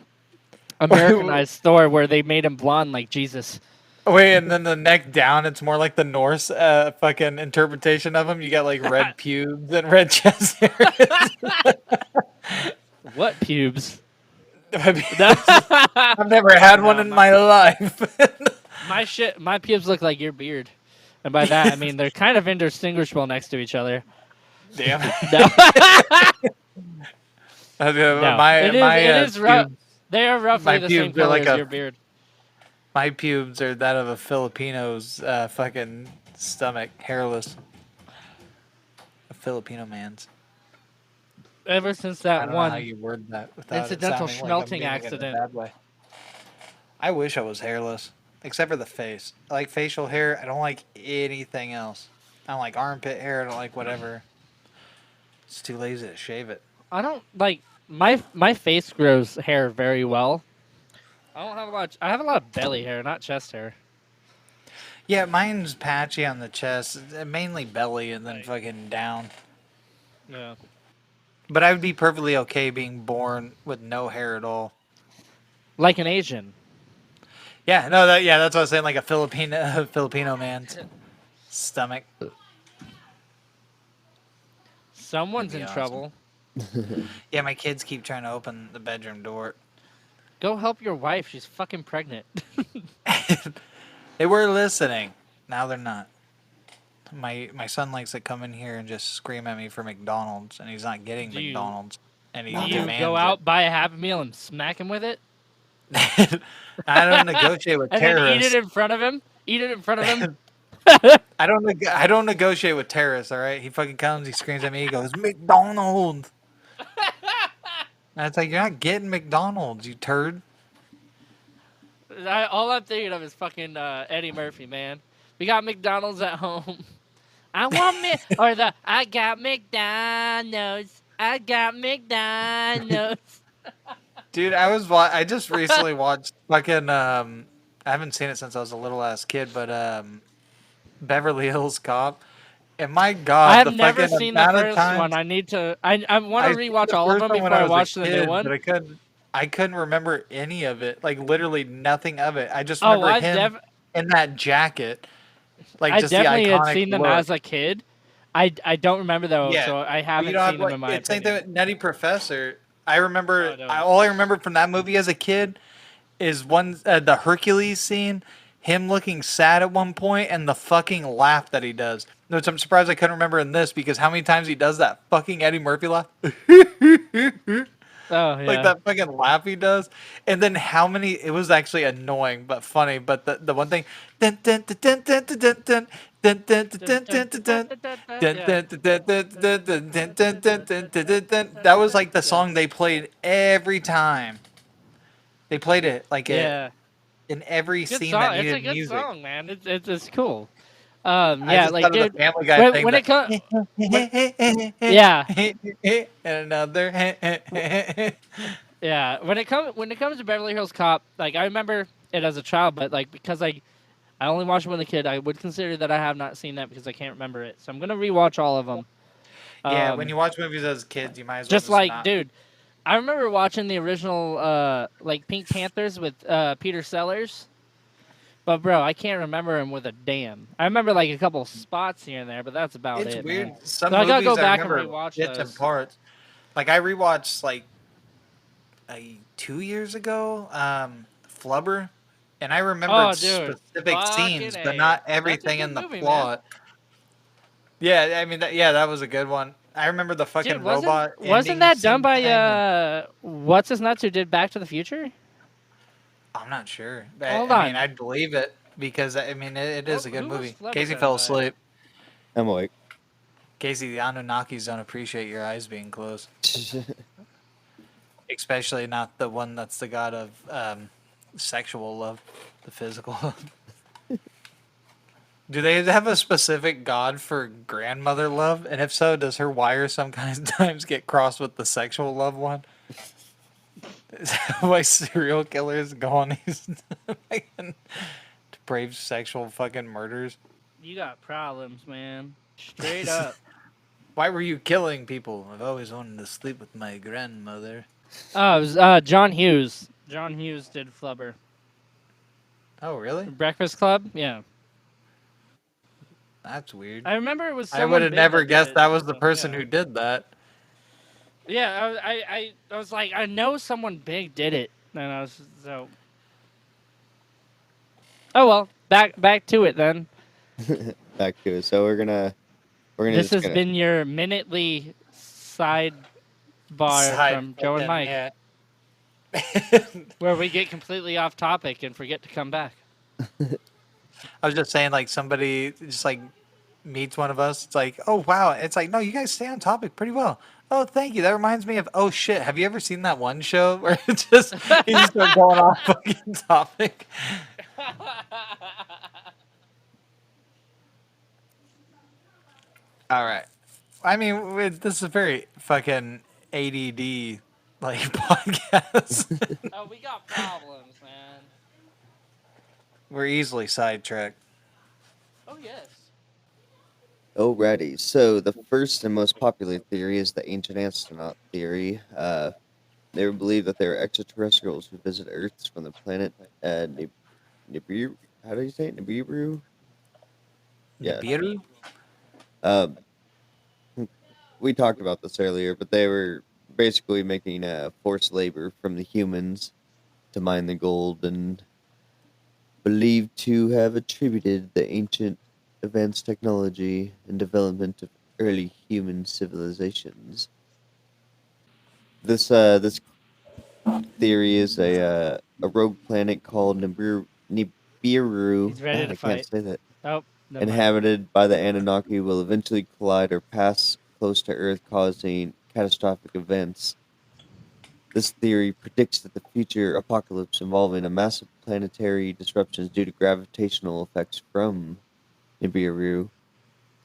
Speaker 2: Americanized Thor, where they made him blonde like Jesus.
Speaker 3: Wait, and then the neck down, it's more like the Norse fucking interpretation of him. You got like red pubes and red chest hair.
Speaker 2: What pubes?
Speaker 3: I've never had one
Speaker 2: No,
Speaker 3: in my life.
Speaker 2: my pubes look like your beard, and by that I mean they're kind of indistinguishable next to each other.
Speaker 3: Damn.
Speaker 2: No, no,
Speaker 3: My
Speaker 2: it is rough.
Speaker 3: pubes,
Speaker 2: They are roughly
Speaker 3: my
Speaker 2: the same
Speaker 3: pubes are
Speaker 2: color
Speaker 3: like
Speaker 2: as
Speaker 3: a
Speaker 2: your beard.
Speaker 3: my pubes are that of a Filipino's fucking stomach, hairless. A Filipino man's.
Speaker 2: Ever since
Speaker 3: I
Speaker 2: that
Speaker 3: don't know how
Speaker 2: one
Speaker 3: you word that without it
Speaker 2: incidental
Speaker 3: sounding like I'm
Speaker 2: schmelting
Speaker 3: meaning it in a
Speaker 2: accident.
Speaker 3: bad way. I wish I was hairless, except for the face. I like facial hair. I don't like anything else. I don't like armpit hair. I don't like whatever. It's too lazy to shave it.
Speaker 2: I don't like my face grows hair very well. I don't have a lot. I have a lot of belly hair, not chest hair.
Speaker 3: Yeah, mine's patchy on the chest, mainly belly, and then
Speaker 2: Right.
Speaker 3: fucking down.
Speaker 2: Yeah.
Speaker 3: But I would be perfectly okay being born with no hair at all.
Speaker 2: Like an Asian.
Speaker 3: Yeah, no, that's what I was saying. Like a Filipino Filipino man's stomach. That'd
Speaker 2: Someone's
Speaker 3: be
Speaker 2: in
Speaker 3: awesome.
Speaker 2: trouble.
Speaker 3: Yeah, my kids keep trying to open the bedroom door.
Speaker 2: Go help your wife. She's fucking pregnant.
Speaker 3: They were listening. Now they're not. My son likes to come in here and just scream at me for McDonald's, and he's not getting
Speaker 2: do you
Speaker 3: McDonald's, and he
Speaker 2: do you go
Speaker 3: demands it.
Speaker 2: out, buy a Happy Meal, and smack him with it,
Speaker 3: I don't negotiate with
Speaker 2: and then eat it
Speaker 3: terrorists.
Speaker 2: in front of him? Eat it in front of him.
Speaker 3: I don't negotiate with terrorists. All right, he fucking comes, he screams at me, he goes McDonald's. And it's like you're not getting McDonald's, you turd.
Speaker 2: All I'm thinking of is fucking Eddie Murphy, man. We got McDonald's at home. I want me or the I got McDonald's. I got McDonald's.
Speaker 3: Dude, I just recently watched fucking I haven't seen it since I was a little ass kid, but Beverly Hills Cop. And my
Speaker 2: I
Speaker 3: God,
Speaker 2: have
Speaker 3: the
Speaker 2: never
Speaker 3: fucking
Speaker 2: seen the
Speaker 3: amount of
Speaker 2: first one.
Speaker 3: times
Speaker 2: I need to. I want to
Speaker 3: I seen
Speaker 2: rewatch
Speaker 3: the
Speaker 2: all of
Speaker 3: first
Speaker 2: them
Speaker 3: one when
Speaker 2: before
Speaker 3: I
Speaker 2: I
Speaker 3: was a
Speaker 2: watch the new
Speaker 3: kid, but
Speaker 2: one.
Speaker 3: I couldn't remember any of it. Like literally nothing of it. I just
Speaker 2: Oh,
Speaker 3: remember him in that jacket. Like
Speaker 2: I
Speaker 3: just the
Speaker 2: definitely had
Speaker 3: iconic
Speaker 2: seen them
Speaker 3: look.
Speaker 2: as a kid. I don't remember though,
Speaker 3: Yeah.
Speaker 2: so I
Speaker 3: But you
Speaker 2: haven't
Speaker 3: don't have
Speaker 2: seen them
Speaker 3: like
Speaker 2: in my
Speaker 3: it's same thing
Speaker 2: opinion.
Speaker 3: with Nutty Professor.
Speaker 2: Oh, I don't.
Speaker 3: All I remember from that movie as a kid is one the Hercules scene, him looking sad at one point, and the fucking laugh that he does. Which I'm surprised I couldn't remember in this because how many times he does that fucking Eddie Murphy laugh.
Speaker 2: Oh
Speaker 3: Like
Speaker 2: yeah.
Speaker 3: that fucking laugh he does, and then how many? It was actually annoying but funny. But the one thing, dun, dun, dun, dun, dun, dun, dun, dun, dun,
Speaker 2: Dun,
Speaker 3: dun,
Speaker 2: dun,
Speaker 3: dun,
Speaker 2: dun,
Speaker 3: dun,
Speaker 2: dun,
Speaker 3: dun,
Speaker 2: dun, dun, dun,
Speaker 3: dun,
Speaker 2: yeah.
Speaker 3: dun, dun, dun,
Speaker 2: Dun,
Speaker 3: dun,
Speaker 2: dun,
Speaker 3: dun,
Speaker 2: dun,
Speaker 3: dun,
Speaker 2: dun,
Speaker 3: dun,
Speaker 2: dun,
Speaker 3: dun,
Speaker 2: dun,
Speaker 3: dun,
Speaker 2: dun,
Speaker 3: dun, dun.
Speaker 2: dun,
Speaker 3: That
Speaker 2: dun,
Speaker 3: was
Speaker 2: dun.
Speaker 3: like the
Speaker 2: Yeah.
Speaker 3: song they played every time. They played it like
Speaker 2: Yeah.
Speaker 3: in every
Speaker 2: Good
Speaker 3: scene that
Speaker 2: song. It's a
Speaker 3: needed
Speaker 2: good
Speaker 3: music.
Speaker 2: song, man. It's cool.
Speaker 3: I
Speaker 2: Yeah,
Speaker 3: just
Speaker 2: like
Speaker 3: thought of the
Speaker 2: dude,
Speaker 3: Family Guy
Speaker 2: when
Speaker 3: thing,
Speaker 2: when
Speaker 3: the
Speaker 2: it comes when yeah,
Speaker 3: and another.
Speaker 2: yeah, when it comes to Beverly Hills Cop, like I remember it as a child, but like because I only watched it when a kid, I would consider that I have not seen that because I can't remember it. So I'm gonna rewatch all of them.
Speaker 3: Yeah, when
Speaker 2: Um,
Speaker 3: you watch movies as kids, you might as well
Speaker 2: just
Speaker 3: just
Speaker 2: like
Speaker 3: not.
Speaker 2: dude, I remember watching the original like Pink Panthers with Peter Sellers. But bro, I can't remember him with a damn. I remember like a couple spots here and there, but that's about
Speaker 3: It's
Speaker 2: it, man.
Speaker 3: weird.
Speaker 2: So
Speaker 3: Some
Speaker 2: I gotta go
Speaker 3: movies I
Speaker 2: back and
Speaker 3: remember
Speaker 2: rewatch
Speaker 3: bits and
Speaker 2: those.
Speaker 3: parts. Like I rewatched like 2 years ago, Flubber, and I remembered
Speaker 2: Oh, dude,
Speaker 3: specific
Speaker 2: fucking
Speaker 3: scenes, but
Speaker 2: a.
Speaker 3: not
Speaker 2: That's a
Speaker 3: everything
Speaker 2: good
Speaker 3: in the
Speaker 2: movie, man.
Speaker 3: plot. Yeah, I mean, yeah, that was a good one. I remember the
Speaker 2: Dude,
Speaker 3: fucking
Speaker 2: wasn't
Speaker 3: robot
Speaker 2: wasn't
Speaker 3: ending
Speaker 2: that done
Speaker 3: scene
Speaker 2: by
Speaker 3: thing, and
Speaker 2: what's his nuts who did Back to the Future?
Speaker 3: I'm not sure. But,
Speaker 2: Hold
Speaker 3: I mean,
Speaker 2: on.
Speaker 3: I'd believe it because I mean, it is a good
Speaker 2: Who was
Speaker 3: movie.
Speaker 2: Flubber
Speaker 3: Casey
Speaker 2: done
Speaker 3: fell
Speaker 2: by?
Speaker 3: asleep.
Speaker 1: I'm awake.
Speaker 3: Casey, the Anunnakis don't appreciate your eyes being closed, especially not the one that's the god of sexual love, the physical love. Do they have a specific god for grandmother love? And if so, does her wire sometimes get crossed with the sexual love one? Is that why serial killers go on these fucking depraved sexual fucking murders?
Speaker 2: You got problems, man. Straight up.
Speaker 3: Why were you killing people? I've always wanted to sleep with my grandmother.
Speaker 2: Oh, it was John Hughes. John Hughes did Flubber.
Speaker 3: Oh, really?
Speaker 2: Breakfast Club? Yeah.
Speaker 3: That's weird.
Speaker 2: I remember it was
Speaker 3: I would
Speaker 2: someone
Speaker 3: have
Speaker 2: big
Speaker 3: never
Speaker 2: that did
Speaker 3: guessed
Speaker 2: it.
Speaker 3: that was the
Speaker 2: So,
Speaker 3: person
Speaker 2: yeah.
Speaker 3: who did that.
Speaker 2: Yeah, I was like, I know someone big did it. And I was so. Oh well, back to it then.
Speaker 1: Back to it. So we're gonna
Speaker 2: This
Speaker 1: just
Speaker 2: has
Speaker 1: gonna
Speaker 2: been your minutely sidebar
Speaker 3: Side
Speaker 2: from Joe and
Speaker 3: fucking,
Speaker 2: Mike,
Speaker 3: yeah.
Speaker 2: where we get completely off topic and forget to come back.
Speaker 3: I was just saying, like, somebody just like meets one of us. It's like, oh wow. It's like, no, you guys stay on topic pretty well. Oh, thank you. That reminds me of, oh shit. Have you ever seen that one show where it just you just start going off fucking topic? All right. I mean, this is a very fucking ADD like podcast.
Speaker 2: Oh, we got problems, man.
Speaker 3: We're easily sidetracked.
Speaker 2: Oh yes.
Speaker 1: Alrighty. So the first and most popular theory is the ancient astronaut theory. They believe that there are extraterrestrials who visit Earth from the planet Nibiru. How do you say it? Nibiru? Yeah.
Speaker 3: Nibiru?
Speaker 1: Um, we talked about this earlier, but they were basically making forced labor from the humans to mine the gold and believed to have attributed the ancient advanced technology and development of early human civilizations. This theory is a rogue planet called Nibiru.
Speaker 2: He's ready to
Speaker 1: I can't
Speaker 2: fight.
Speaker 1: say that.
Speaker 2: Oh, never mind.
Speaker 1: Inhabited by the Anunnaki will eventually collide or pass close to Earth, causing catastrophic events. This theory predicts that the future apocalypse involving a massive planetary disruptions due to gravitational effects from Nibiru.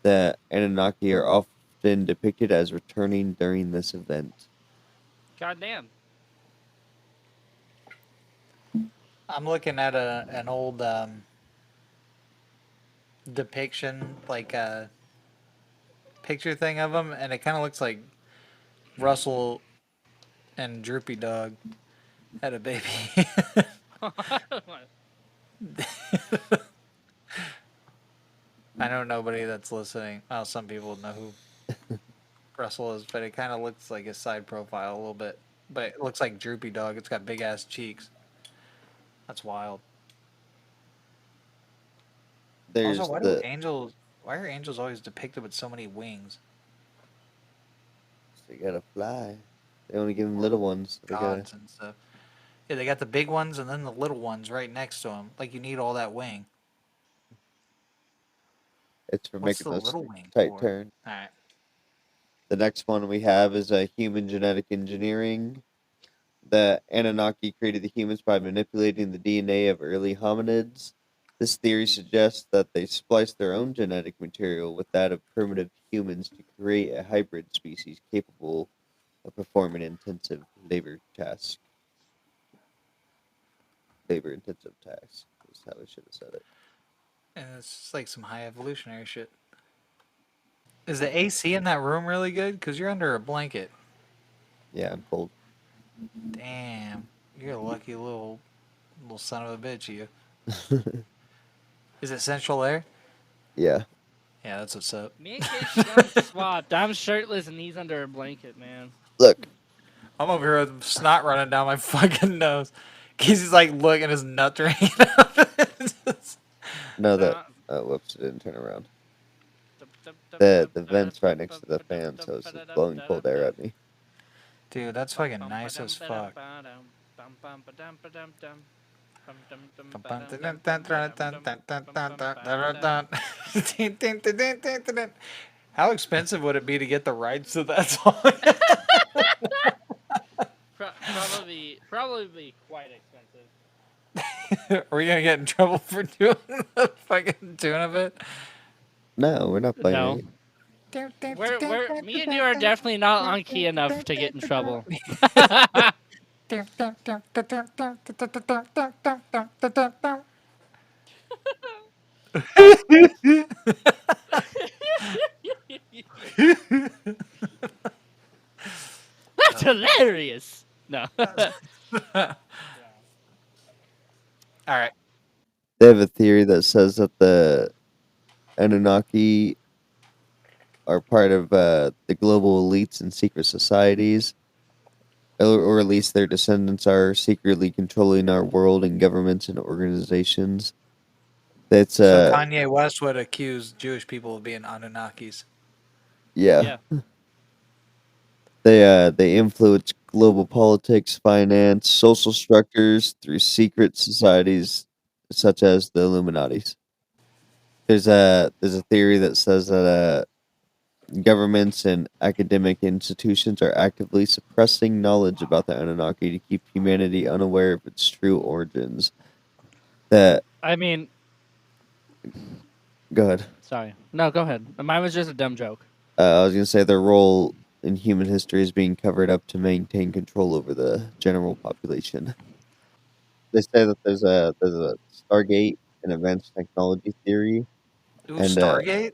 Speaker 1: The Anunnaki are often depicted as returning during this event.
Speaker 2: Goddamn.
Speaker 3: I'm looking at an old depiction, like a picture thing of him, and it kind of looks like Russell and Droopy Dog had a baby. I know nobody that's listening. Well, some people know who Russell is, but it kind of looks like his side profile a little bit. But it looks like Droopy Dog. It's got big ass cheeks. That's wild. Also,
Speaker 1: There's
Speaker 3: why do
Speaker 1: the
Speaker 3: angels? Why are angels always depicted with so many wings?
Speaker 1: so you gotta fly. They only give them little ones. They got
Speaker 3: gods and stuff. Yeah, they got the big ones and then the little ones right next to them. Like you need all that wing.
Speaker 1: it's for
Speaker 3: What's
Speaker 1: making
Speaker 3: the
Speaker 1: those
Speaker 3: little wing
Speaker 1: tight
Speaker 3: for?
Speaker 1: turns.
Speaker 3: All right.
Speaker 1: The next one we have is human genetic engineering. The Anunnaki created the humans by manipulating the DNA of early hominids. This theory suggests that they spliced their own genetic material with that of primitive humans to create a hybrid species capable of performing intensive labor intensive tasks. Is how I should have said it.
Speaker 3: And it's just like some high evolutionary shit. Is the AC in that room really good? Because you're under a blanket.
Speaker 1: Yeah, I'm cold.
Speaker 3: Damn. You're a lucky little son of a bitch, you. Is it central air?
Speaker 1: Yeah.
Speaker 3: Yeah, that's what's up.
Speaker 2: Me and Casey got swapped. I'm shirtless and he's under a blanket, man.
Speaker 1: Look,
Speaker 3: I'm over here with snot running down my fucking nose. Casey's like looking his nuts are hanging out.
Speaker 1: know that.
Speaker 2: Uh,
Speaker 1: Oh, whoops! It didn't turn around. The vent's right next to the fan, so it's just blowing cold air at me.
Speaker 3: Dude, that's fucking nice as fuck. How expensive would it be to get the rights to that song?
Speaker 2: Probably be quite expensive.
Speaker 3: Are we gonna get in trouble for doing the fucking tune of it?
Speaker 1: No, we're not playing
Speaker 2: No,
Speaker 1: it.
Speaker 2: me and you are definitely not on key enough to get in trouble. That's hilarious. No. Yeah.
Speaker 3: All right.
Speaker 1: They have a theory that says that the Anunnaki are part of the global elites and secret societies, or at least their descendants are secretly controlling our world and governments and organizations. That's
Speaker 3: So Kanye West would accuse Jewish people of being Anunnakis.
Speaker 1: yeah.
Speaker 2: Yeah.
Speaker 1: They influence global politics, finance, social structures through secret societies such as the Illuminati's. There's a theory that says that governments and academic institutions are actively suppressing knowledge about the Anunnaki to keep humanity unaware of its true origins. That
Speaker 2: I mean,
Speaker 1: Go ahead.
Speaker 2: sorry. No, go ahead. Mine was just a dumb joke.
Speaker 1: I was gonna say their role in human history is being covered up to maintain control over the general population. They say that there's a Stargate and advanced technology theory,
Speaker 3: Ooh,
Speaker 1: and
Speaker 3: Stargate?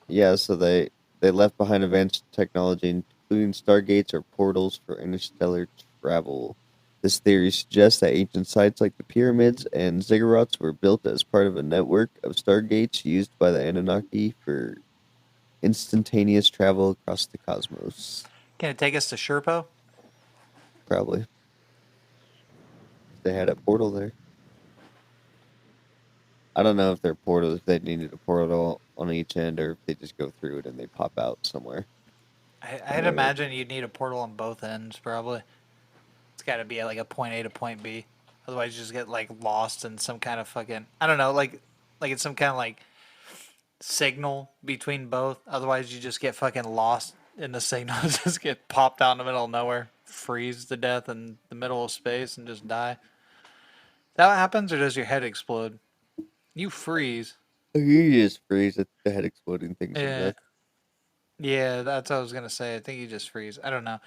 Speaker 1: yeah, so they left behind advanced technology, including stargates or portals for interstellar travel. This theory suggests that ancient sites like the pyramids and ziggurats were built as part of a network of stargates used by the Anunnaki for instantaneous travel across the cosmos.
Speaker 3: Can it take us to Sherpo?
Speaker 1: Probably they had a portal there. I don't know if they're portals, if they needed a portal on each end, or if they just go through it and they pop out somewhere.
Speaker 3: I'd imagine you'd need a portal on both ends, probably. It's got to be at like a point A to point B. Otherwise, you just get like lost in some kind of fucking I don't know, like it's some kind of like signal between both. Otherwise, you just get fucking lost in the signal. Just get popped out in the middle of nowhere, freeze to death in the middle of space, and just die. That what happens, or does your head explode? You freeze.
Speaker 1: You just freeze at the head exploding things to
Speaker 3: Yeah,
Speaker 1: death.
Speaker 3: yeah, that's what I was gonna say. I think you just freeze. I don't know.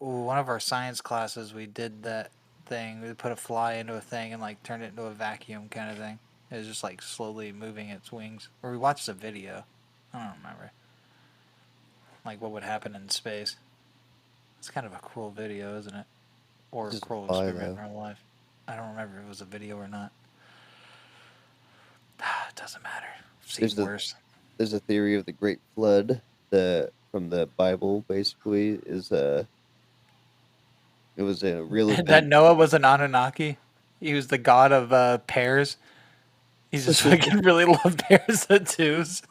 Speaker 3: Ooh, one of our science classes, we did that thing. We put a fly into a thing and like turned it into a vacuum kind of thing. It was just like slowly moving its wings. Or we watched a video. I don't remember. Like what would happen in space. It's kind of a cruel video, isn't it? Or
Speaker 1: It's
Speaker 3: a
Speaker 1: just a
Speaker 3: cruel
Speaker 1: fly
Speaker 3: experiment
Speaker 1: though.
Speaker 3: in real life. I don't remember if it was a video or not. It doesn't matter. I've
Speaker 1: There's
Speaker 3: seen
Speaker 1: a
Speaker 3: worse.
Speaker 1: there's a theory of the Great Flood. The From the Bible basically is it was a real
Speaker 3: That
Speaker 1: event.
Speaker 3: Noah was an Anunnaki. He was the god of pears. He just fucking really loved pears and twos.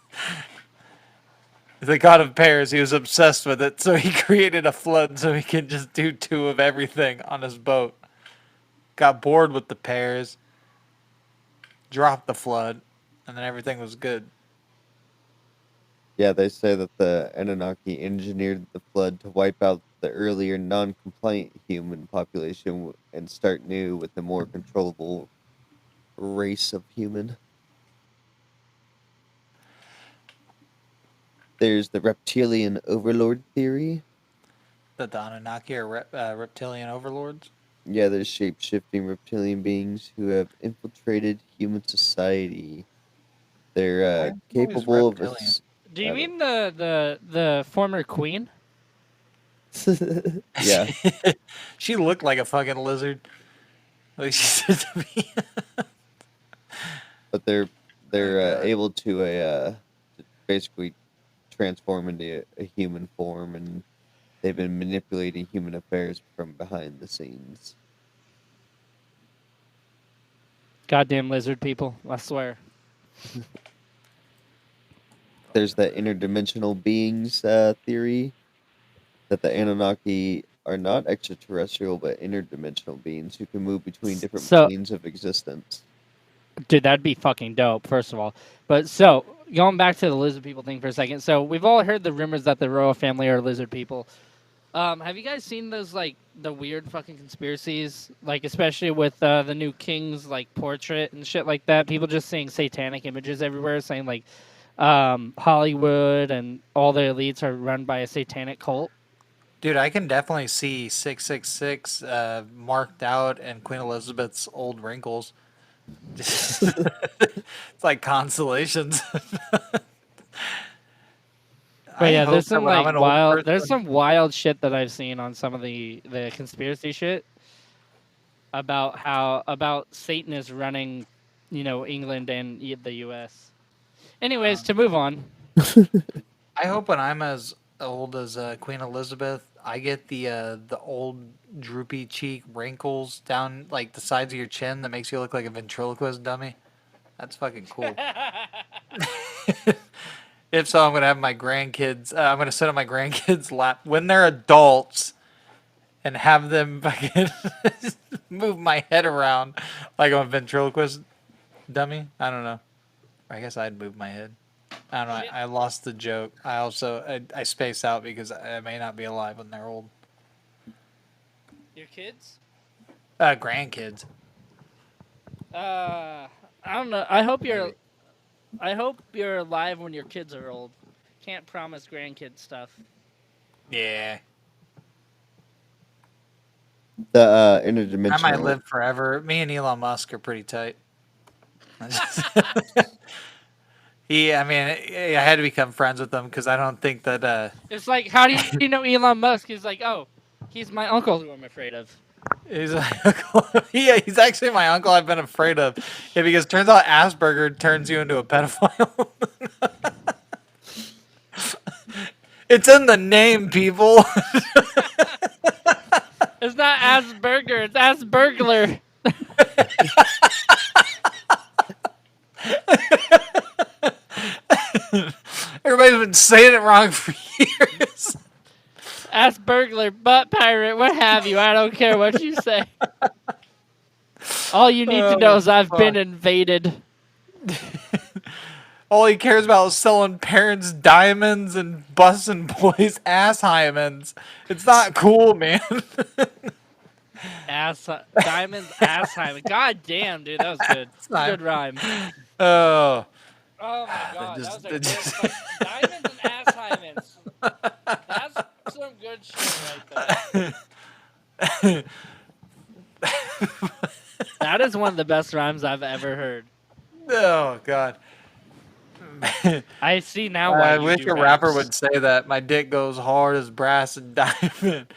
Speaker 3: the god of pears. He was obsessed with it, so he created a flood so he could just do two of everything on his boat. Got bored with the pears, dropped the flood, and then everything was good.
Speaker 1: Yeah, they say that the Anunnaki engineered the flood to wipe out the earlier non-compliant human population and start new with a more controllable race of human. There's the reptilian overlord theory.
Speaker 3: That the Anunnaki are reptilian overlords.
Speaker 1: Yeah, there's shape-shifting reptilian beings who have infiltrated human society. They're
Speaker 3: Why are they always
Speaker 1: capable of
Speaker 3: reptilian?
Speaker 2: Do you
Speaker 1: I
Speaker 2: mean the former queen?
Speaker 1: don't. Yeah,
Speaker 3: She looked like a fucking lizard. Like she said to me.
Speaker 1: but they're
Speaker 3: Oh
Speaker 1: they're
Speaker 3: god.
Speaker 1: able to basically transform into a human form, and they've been manipulating human affairs from behind the scenes.
Speaker 2: Goddamn lizard people! I swear.
Speaker 1: There's the interdimensional beings theory that the Anunnaki are not extraterrestrial but interdimensional beings who can move between different
Speaker 2: So,
Speaker 1: planes of existence.
Speaker 2: dude, that'd be fucking dope. First of all, but so going back to the lizard people thing for a second. So we've all heard the rumors that the royal family are lizard people. Have you guys seen those like the weird fucking conspiracies? Like especially with the new king's like portrait and shit like that. People just seeing satanic images everywhere, saying like Hollywood and all the elites are run by a satanic cult.
Speaker 3: Dude, I can definitely see 666 marked out and Queen Elizabeth's old wrinkles. Just it's like constellations.
Speaker 2: But
Speaker 3: I
Speaker 2: yeah,
Speaker 3: hope
Speaker 2: there's
Speaker 3: that
Speaker 2: some
Speaker 3: when I'm
Speaker 2: like
Speaker 3: an old
Speaker 2: wild. There's
Speaker 3: person,
Speaker 2: some wild shit that I've seen on some of the conspiracy shit about how about Satan is running, England and the U.S. Anyways,
Speaker 3: um,
Speaker 2: to move on.
Speaker 3: I hope when I'm as old as Queen Elizabeth, I get the old droopy cheek wrinkles down like the sides of your chin that makes you look like a ventriloquist dummy. That's fucking cool. If so, I'm gonna have my grandkids. I'm gonna sit on my grandkids' lap when they're adults and have them fucking move my head around like I'm a ventriloquist dummy. I don't know. I guess I'd move my head. I don't know.
Speaker 2: Shit.
Speaker 3: I lost the joke. I space out because I may not be alive when they're old.
Speaker 2: Your kids?
Speaker 3: Grandkids.
Speaker 2: I don't know. I hope you're.
Speaker 3: Maybe.
Speaker 2: I hope you're alive when your kids are old. Can't promise grandkid stuff.
Speaker 3: Yeah.
Speaker 1: The
Speaker 3: I might
Speaker 1: interdimensional.
Speaker 3: live forever. Me and Elon Musk are pretty tight. I mean, I had to become friends with him because I don't think that.
Speaker 2: It's like, how do you know Elon Musk? He's like, oh, he's my uncle who I'm afraid of.
Speaker 3: He's my uncle. Yeah, he's actually my uncle I've been afraid of. Yeah, because turns out Asperger turns you into a pedophile. It's in the name, people.
Speaker 2: It's not Asperger, it's Aspergler.
Speaker 3: Everybody's been saying it wrong for years.
Speaker 2: Aspergler, butt pirate, what have you. I don't care what you say. All you need to know
Speaker 3: Oh,
Speaker 2: is I've been
Speaker 3: fuck.
Speaker 2: invaded.
Speaker 3: All he cares about is selling parents diamonds and busting boys ass hymens. It's not cool, man.
Speaker 2: Diamonds, ass hymen. God damn, dude, that was good. Good rhyme.
Speaker 3: Oh,
Speaker 2: Oh my
Speaker 3: that
Speaker 2: god, that was
Speaker 3: just,
Speaker 2: a
Speaker 3: that
Speaker 2: good
Speaker 3: just
Speaker 2: fucking diamonds and ass hymens. That's some good shit right there. That is one of the best rhymes I've ever heard.
Speaker 3: oh god.
Speaker 2: I see now why
Speaker 3: I
Speaker 2: you
Speaker 3: wish
Speaker 2: do
Speaker 3: a rapper
Speaker 2: raps.
Speaker 3: would say that. My dick goes hard as brass and diamond,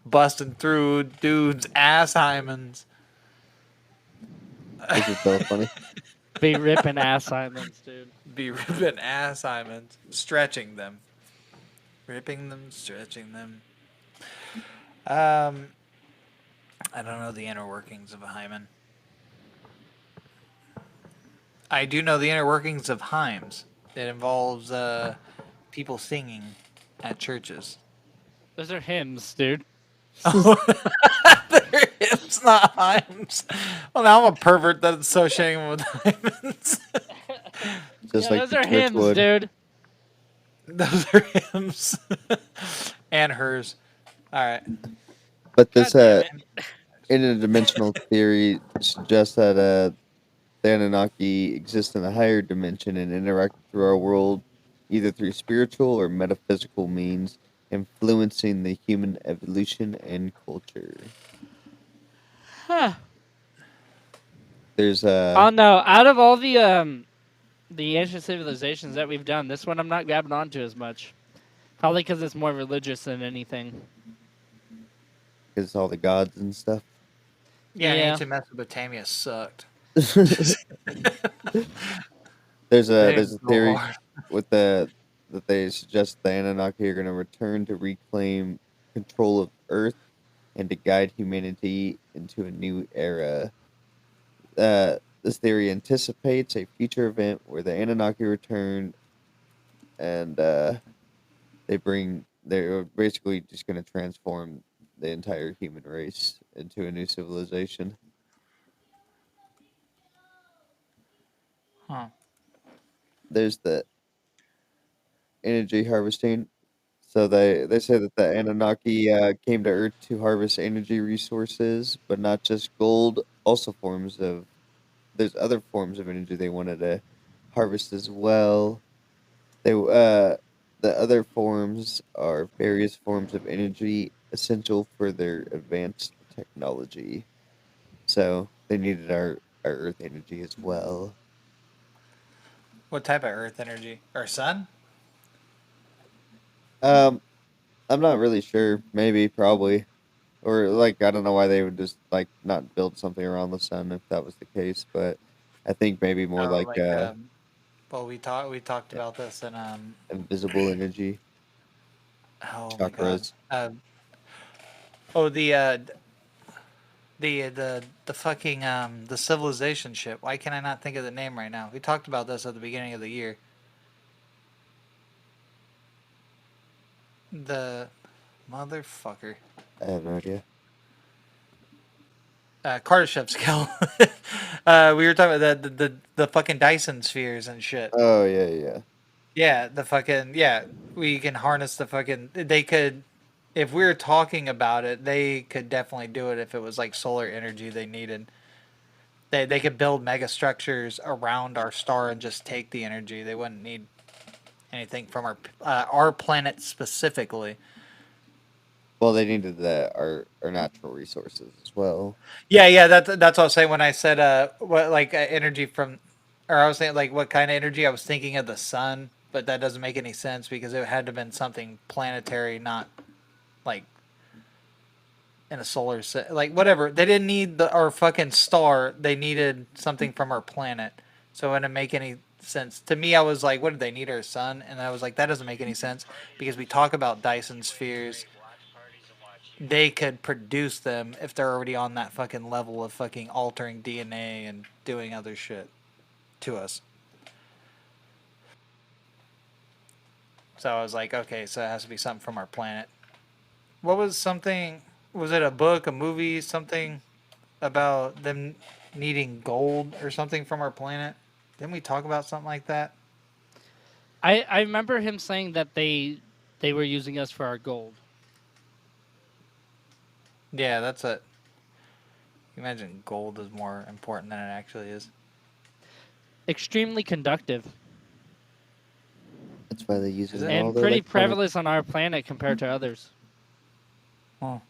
Speaker 3: busting through dudes' ass hymens.
Speaker 1: This is so funny.
Speaker 2: Be ripping ass hymens, dude.
Speaker 3: Be ripping ass hymens, stretching them, ripping them, stretching them. Um, I don't know the inner workings of a hymen. I do know the inner workings of hymes. It involves people singing at churches?
Speaker 2: Those are hymns, dude.
Speaker 3: They're hymns, not hymns. Well, now I'm a pervert that's associating them with hymns.
Speaker 1: Just
Speaker 2: Yeah,
Speaker 1: like
Speaker 2: those
Speaker 1: the
Speaker 2: are
Speaker 1: church
Speaker 2: hymns,
Speaker 1: would.
Speaker 2: dude.
Speaker 3: Those are hymns. And hers. All right.
Speaker 1: But this
Speaker 2: God damn it.
Speaker 1: interdimensional theory suggests that the Anunnaki exist in a higher dimension and interact through our world either through spiritual or metaphysical means, influencing the human evolution and culture.
Speaker 2: Huh.
Speaker 1: There's
Speaker 2: Oh no! Out of all the ancient civilizations that we've done, this one I'm not grabbing onto as much. Probably because it's more religious than anything.
Speaker 1: because all the gods and stuff.
Speaker 3: Yeah, and
Speaker 2: Yeah.
Speaker 3: ancient Mesopotamia sucked. They
Speaker 1: There's a
Speaker 3: go
Speaker 1: theory
Speaker 3: hard.
Speaker 1: with that they suggest the Anunnaki are going to return to reclaim control of Earth and to guide humanity into a new era. This theory anticipates a future event where the Anunnaki return and they're basically just going to transform the entire human race into a new civilization.
Speaker 3: Huh.
Speaker 1: There's the energy harvesting. So they say that the Anunnaki came to Earth to harvest energy resources, but not just gold. Also forms of there's other forms of energy they wanted to harvest as well. The other forms are various forms of energy essential for their advanced technology. So they needed our Earth energy as well.
Speaker 3: What type of earth energy? Or sun?
Speaker 1: Um, I'm not really sure. Maybe, probably, or like I don't know why they would just like not build something around the sun if that was the case. But I think maybe more
Speaker 3: Oh,
Speaker 1: like
Speaker 3: like well, we talked about this in
Speaker 1: invisible energy
Speaker 3: oh my god.
Speaker 1: chakras.
Speaker 3: Oh, the fucking the civilization ship. Why can I not think of the name right now? We talked about this at the beginning of the year. The motherfucker.
Speaker 1: I have no idea.
Speaker 3: Carter ship skill. We were talking about the fucking Dyson spheres and shit.
Speaker 1: Oh yeah, yeah.
Speaker 3: Yeah, the fucking yeah. We can harness the fucking. They could, if we were talking about it, they could definitely do it if it was like solar energy they needed. They could build mega structures around our star and just take the energy. They wouldn't need anything from our planet specifically.
Speaker 1: Well, they needed our natural resources as well.
Speaker 3: Yeah, yeah, that's what I was saying when I said what like energy from, or I was saying like what kind of energy. I was thinking of the sun, but that doesn't make any sense because it had to have been something planetary, not like in a solar set. Like whatever, they didn't need our fucking star. They needed something from our planet. So it didn't make any sense to me. I was like, what did they need our sun? And I was like, that doesn't make any sense because we talk about Dyson spheres, they could produce them if they're already on that fucking level of fucking altering DNA and doing other shit to us. So I was like, okay, so it has to be something from our planet. What was something? Was it a book, a movie, something about them needing gold or something from our planet? Didn't we talk about something like that?
Speaker 2: I remember him saying that they were using us for our gold.
Speaker 3: Yeah, that's it. Imagine gold is more important than it actually is.
Speaker 2: Extremely conductive
Speaker 1: That's why they use it
Speaker 3: Is
Speaker 1: in
Speaker 3: it?
Speaker 1: all
Speaker 2: and
Speaker 1: the
Speaker 2: pretty
Speaker 1: electronics.
Speaker 2: prevalent on our planet compared to others.
Speaker 3: Oh,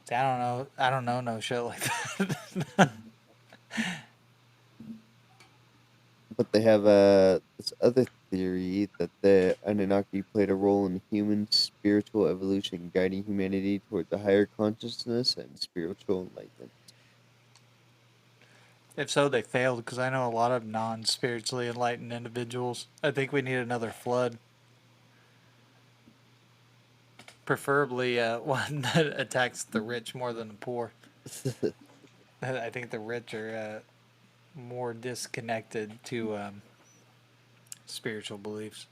Speaker 3: see, I don't know. I don't know no shit like that.
Speaker 1: But they have this other theory that the Anunnaki played a role in human spiritual evolution, guiding humanity towards a higher consciousness and spiritual enlightenment.
Speaker 3: If so, they failed because I know a lot of non-spiritually enlightened individuals. I think we need another flood, preferably one that attacks the rich more than the poor. I think the rich are more disconnected to spiritual beliefs.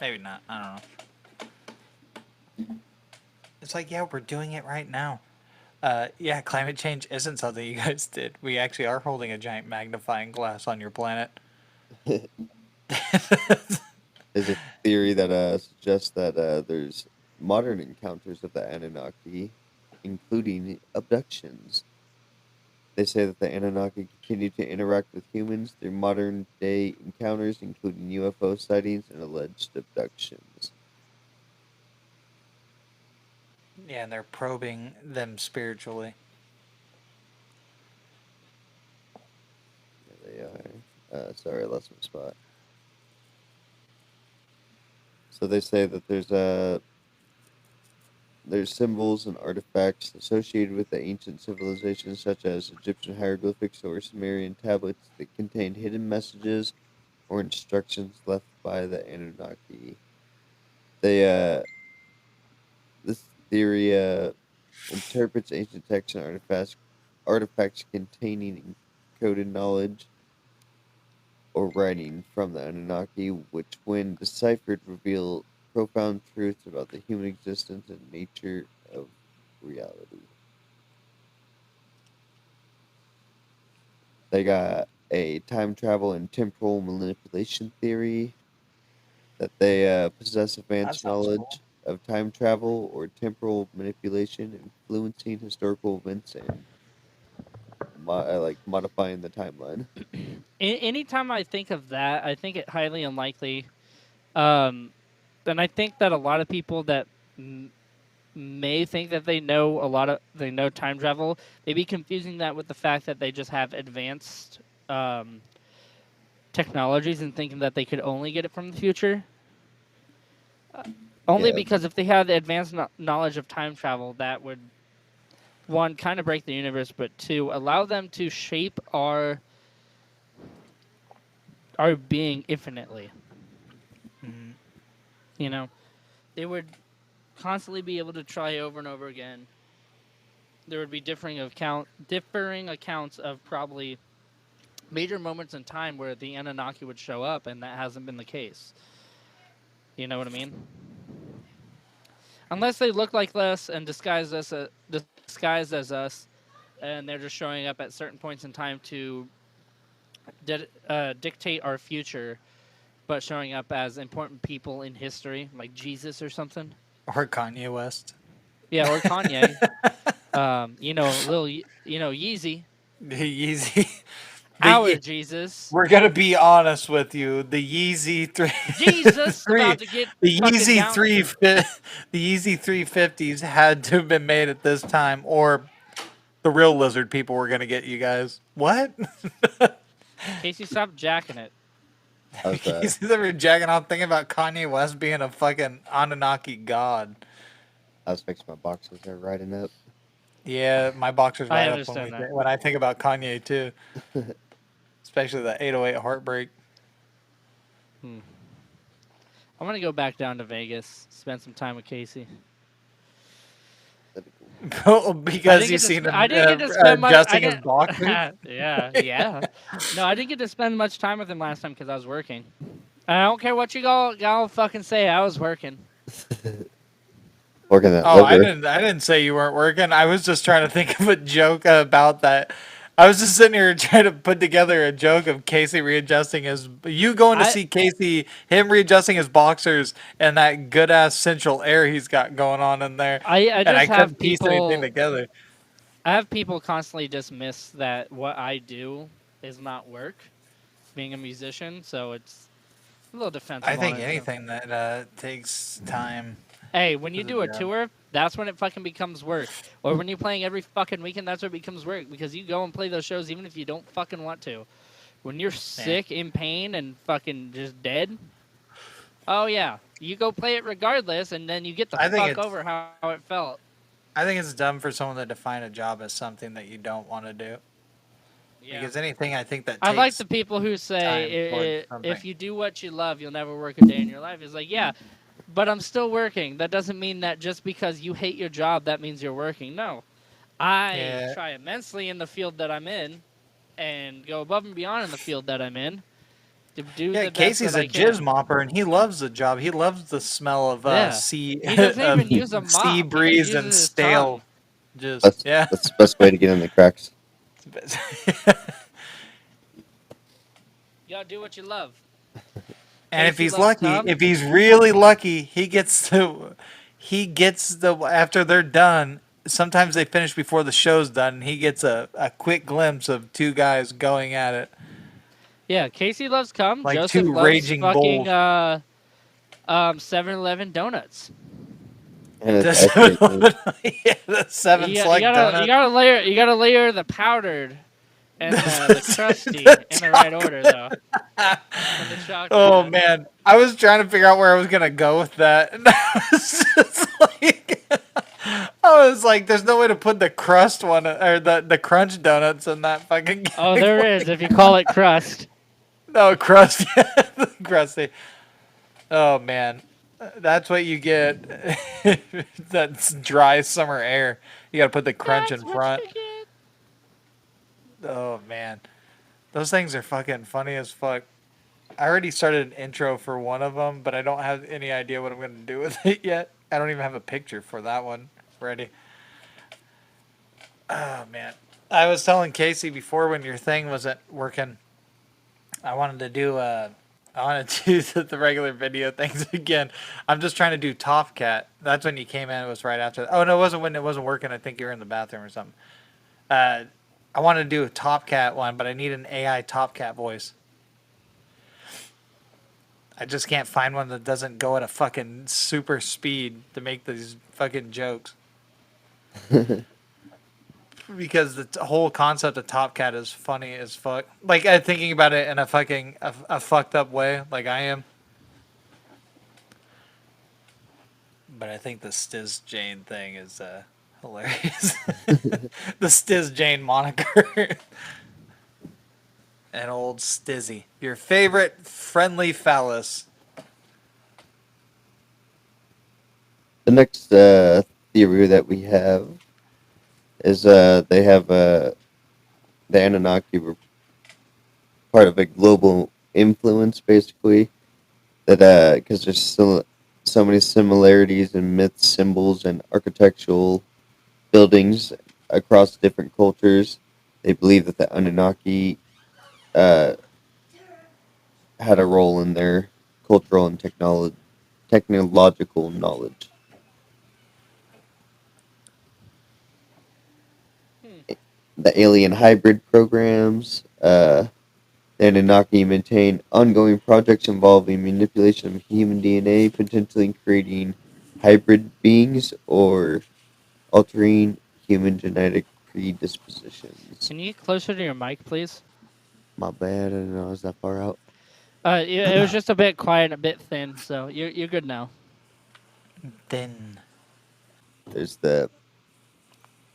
Speaker 3: Maybe not. I don't know. It's like, yeah, we're doing it right now. Yeah, climate change isn't something you guys did. We actually are holding a giant magnifying glass on your planet.
Speaker 1: There's a theory that suggests that there's modern encounters of the Anunnaki, including abductions. They say that the Anunnaki continue to interact with humans through modern day encounters, including UFO sightings and alleged abductions.
Speaker 3: Yeah, and they're probing them spiritually.
Speaker 1: Yeah, they are. Sorry, I lost my spot. So they say that there's symbols and artifacts associated with the ancient civilizations, such as Egyptian hieroglyphics or Sumerian tablets, that contain hidden messages or instructions left by the Anunnaki. They This theory interprets ancient texts and artifacts containing encoded knowledge or writing from the Anunnaki, which, when deciphered, reveal profound truths about the human existence and nature of reality. They got a time travel and temporal manipulation theory that they possess
Speaker 3: That
Speaker 1: advanced
Speaker 3: sounds cool.
Speaker 1: knowledge of time travel or temporal manipulation, influencing historical events and like modifying the timeline.
Speaker 2: Anytime I think of that, I think it highly unlikely. Um, and I think that a lot of people that may think that they know time travel, may be confusing that with the fact that they just have advanced um, technologies and thinking that they could only get it from the future. Only
Speaker 1: Yeah,
Speaker 2: because if they had the advanced knowledge of time travel, that would, one, kind of break the universe, but two, allow them to shape our being infinitely.
Speaker 3: Mm.
Speaker 2: You know, they would constantly be able to try over and over again. There would be differing accounts of probably major moments in time where the Anunnaki would show up, and that hasn't been the case. You know what I mean? Unless they look like us and disguised as us, and they're just showing up at certain points in time to dictate our future, but showing up as important people in history, like Jesus or something.
Speaker 3: Or Kanye West.
Speaker 2: Yeah, or Kanye. Yeezy,
Speaker 3: Yeezy.
Speaker 2: our
Speaker 3: The
Speaker 2: Jesus.
Speaker 3: We're gonna be honest with you. The Yeezy three,
Speaker 2: Jesus
Speaker 3: three
Speaker 2: about to get
Speaker 3: the
Speaker 2: fucking
Speaker 3: Yeezy
Speaker 2: down.
Speaker 3: the Yeezy 350s had to have been made at this time, or the real lizard people were gonna get you guys. What?
Speaker 2: Casey, stop jacking it.
Speaker 1: how's that?
Speaker 3: Yeezy's ever jacking off thinking about Kanye West being a fucking Anunnaki god.
Speaker 1: I was fixing my boxes. They're riding up.
Speaker 3: Yeah, my boxers
Speaker 2: I
Speaker 3: right up
Speaker 2: understand that.
Speaker 3: when I think about Kanye too, especially the 808 heartbreak.
Speaker 2: Hmm. I'm gonna go back down to Vegas, spend some time with Casey.
Speaker 1: That'd be cool.
Speaker 2: I
Speaker 3: Because
Speaker 2: didn't
Speaker 3: you
Speaker 2: get to.
Speaker 3: seen
Speaker 2: I
Speaker 3: him
Speaker 2: didn't get to spend much. I
Speaker 3: adjusting his
Speaker 2: didn't.
Speaker 3: boxers.
Speaker 2: Yeah, yeah. No, I didn't get to spend much time with him last time because I was working. I don't care what you all fucking say. I was working.
Speaker 1: Working that
Speaker 3: Oh,
Speaker 1: liver.
Speaker 3: I didn't say you weren't working. I was just trying to think of a joke about that. I was just sitting here trying to put together a joke of Casey readjusting his. You going to
Speaker 2: I
Speaker 3: see Casey, him readjusting his boxers, and that good ass central air he's got going on in there,
Speaker 2: I
Speaker 3: and I
Speaker 2: just
Speaker 3: couldn't
Speaker 2: have
Speaker 3: piece anything
Speaker 2: people.
Speaker 3: together.
Speaker 2: I have people constantly dismiss that what I do is not work, being a musician. So it's a little
Speaker 3: I
Speaker 2: defensive on
Speaker 3: think
Speaker 2: it. So.
Speaker 3: anything that takes time
Speaker 2: Hey, when you
Speaker 3: is a
Speaker 2: do a
Speaker 3: job.
Speaker 2: tour, that's when it fucking becomes work. Or when you're playing every fucking weekend, that's when it becomes work because you go and play those shows even if you don't fucking want to. When you're
Speaker 3: Yeah,
Speaker 2: sick, in pain, and fucking just dead, oh yeah, you go play it regardless, and then you get the
Speaker 3: I think
Speaker 2: fuck
Speaker 3: it's
Speaker 2: over how it felt.
Speaker 3: I think it's dumb for someone to define a job as something that you don't want to do.
Speaker 2: Yeah.
Speaker 3: Because anything I think that
Speaker 2: I like
Speaker 3: takes
Speaker 2: the people who
Speaker 3: time towards
Speaker 2: say if
Speaker 3: something.
Speaker 2: you do what you love, you'll never work a day in your life. It's like, yeah, but I'm still working. That doesn't mean that just because you hate your job, that means you're working. No. I
Speaker 3: Yeah,
Speaker 2: try immensely in the field that I'm in and go above and beyond in the field that I'm in. to do
Speaker 3: Yeah,
Speaker 2: the best that
Speaker 3: Casey's a
Speaker 2: I
Speaker 3: jizz
Speaker 2: can.
Speaker 3: mopper, and he loves the job. He loves the smell of
Speaker 2: Yeah.
Speaker 3: sea
Speaker 2: He doesn't
Speaker 3: of
Speaker 2: even use a
Speaker 3: sea
Speaker 2: mop. He just
Speaker 3: breeze and
Speaker 2: uses his
Speaker 3: stale
Speaker 2: tongue.
Speaker 3: jizz.
Speaker 1: That's
Speaker 3: Yeah.
Speaker 1: that's the best way to get in the cracks.
Speaker 2: You gotta do what you love.
Speaker 3: And if
Speaker 2: Casey
Speaker 3: he's
Speaker 2: loves
Speaker 3: lucky,
Speaker 2: cum.
Speaker 3: if he's really lucky, he gets the after they're done. Sometimes they finish before the show's done, and he gets a quick glimpse of two guys going at it,
Speaker 2: Yeah, Casey loves cum.
Speaker 3: like
Speaker 2: Joseph
Speaker 3: two
Speaker 2: loves
Speaker 3: raging
Speaker 2: fucking
Speaker 3: bulls.
Speaker 2: 7-Eleven donuts.
Speaker 1: And it's
Speaker 3: The
Speaker 1: accurate. Too.
Speaker 3: yeah, the seven
Speaker 2: You
Speaker 3: select
Speaker 2: gotta you
Speaker 3: donut.
Speaker 2: gotta layer the powdered and the crusty
Speaker 3: The
Speaker 2: in the right order
Speaker 3: chocolate.
Speaker 2: though, and the chocolate
Speaker 3: Oh
Speaker 2: man.
Speaker 3: man, I was trying to figure out where I was gonna go with that, and I was just like, I was like, "There's no way to put the crust one or the crunch donuts in that fucking
Speaker 2: Oh, there
Speaker 3: category."
Speaker 2: is if you call it crust.
Speaker 3: No crust, crusty. Oh man, that's what you get. That's dry summer air. You gotta put the crunch
Speaker 2: That's
Speaker 3: in
Speaker 2: what
Speaker 3: front.
Speaker 2: you get.
Speaker 3: Oh man, those things are fucking funny as fuck. I already started an intro for one of them, but I don't have any idea what I'm gonna do with it yet. I don't even have a picture for that one ready. Oh man, I was telling Casey before when your thing wasn't working, I wanted to do I wanted to do the regular video things again. I'm just trying to do Top Cat. That's when you came in. It was right after. Oh no, it wasn't when it wasn't working. I think you were in the bathroom or something. Uh, I wanted to do a Top Cat one, but I need an AI Top Cat voice. I just can't find one that doesn't go at a fucking super speed to make these fucking jokes. Because the whole concept of Top Cat is funny as fuck. Like thinking about it in a fucking a fucked up way, like I am. But I think the Stiz Jane thing is hilarious. The Stiz Jane moniker. An old Stizzy. Your favorite friendly phallus.
Speaker 1: The next theory that we have is they have the Anunnaki were part of a global influence, basically. That because there's still so many similarities in myths, symbols, and architectural buildings across different cultures. They believe that the Anunnaki uh, had a role in their cultural and technological knowledge.
Speaker 2: Hmm.
Speaker 1: The alien hybrid programs. The Anunnaki maintain ongoing projects involving manipulation of human DNA, potentially creating hybrid beings or altering human genetic predispositions.
Speaker 2: Can you get closer to your mic, please?
Speaker 1: My bad, I didn't know I was that far out.
Speaker 2: It was just a bit quiet and a bit thin, so you're good now.
Speaker 3: Then
Speaker 1: There's the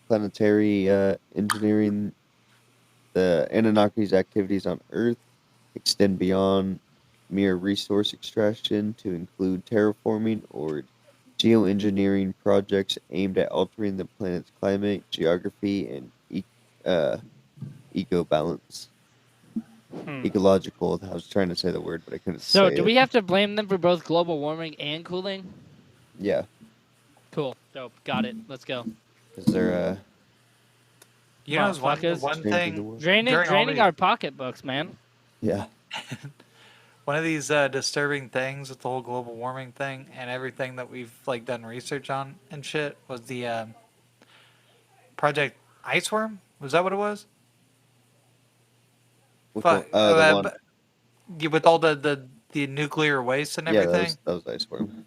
Speaker 1: planetary engineering. The Anunnaki's activities on Earth extend beyond mere resource extraction to include terraforming or geoengineering projects aimed at altering the planet's climate, geography, and uh, eco balance.
Speaker 2: Hmm.
Speaker 1: Ecological. I was trying to say the word, but I couldn't
Speaker 2: So,
Speaker 1: say
Speaker 2: do
Speaker 1: it.
Speaker 2: we have to blame them for both global warming and cooling?
Speaker 1: Yeah,
Speaker 2: Cool. Dope. Got it. Let's go.
Speaker 1: because they're
Speaker 3: you know,
Speaker 2: Motherfuckers.
Speaker 3: one
Speaker 1: changing the
Speaker 3: thing
Speaker 1: world.
Speaker 3: during all
Speaker 2: Draining
Speaker 3: these
Speaker 2: our pocketbooks, man.
Speaker 1: Yeah.
Speaker 3: one of these disturbing things with the whole global warming thing and everything that we've like done research on and shit was the Project Iceworm. Was that what it was?
Speaker 1: Which one?
Speaker 3: Fuck.
Speaker 1: The one.
Speaker 3: With all the nuclear waste and
Speaker 1: Yeah,
Speaker 3: everything.
Speaker 1: that was Iceworm.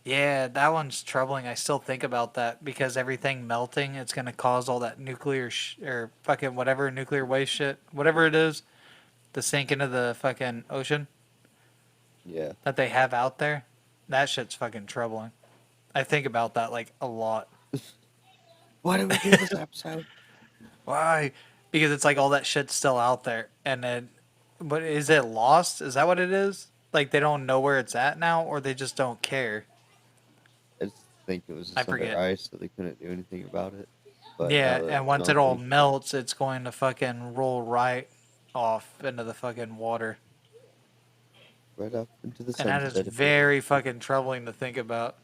Speaker 3: Yeah, that one's troubling. I still think about that because everything melting, it's gonna cause all that nuclear or fucking whatever nuclear waste shit, whatever it is, to sink into the fucking ocean
Speaker 1: Yeah.
Speaker 3: that they have out there. That shit's fucking troubling. I think about that like a lot.
Speaker 1: Why did we do this episode?
Speaker 3: Why? Because it's like all that shit's still out there, and then, but is it lost? Is that what it is? Like they don't know where it's at now, or they just don't care?
Speaker 1: I just think it was
Speaker 3: I
Speaker 1: just under
Speaker 3: forget.
Speaker 1: ice, so they couldn't do anything about it. But now
Speaker 3: Yeah,
Speaker 1: that
Speaker 3: and
Speaker 1: it's
Speaker 3: once it all
Speaker 1: melting,
Speaker 3: melts, it's going to fucking roll right off into the fucking water.
Speaker 1: right off into the
Speaker 3: And that is
Speaker 1: sunset if you want.
Speaker 3: very fucking troubling to think about.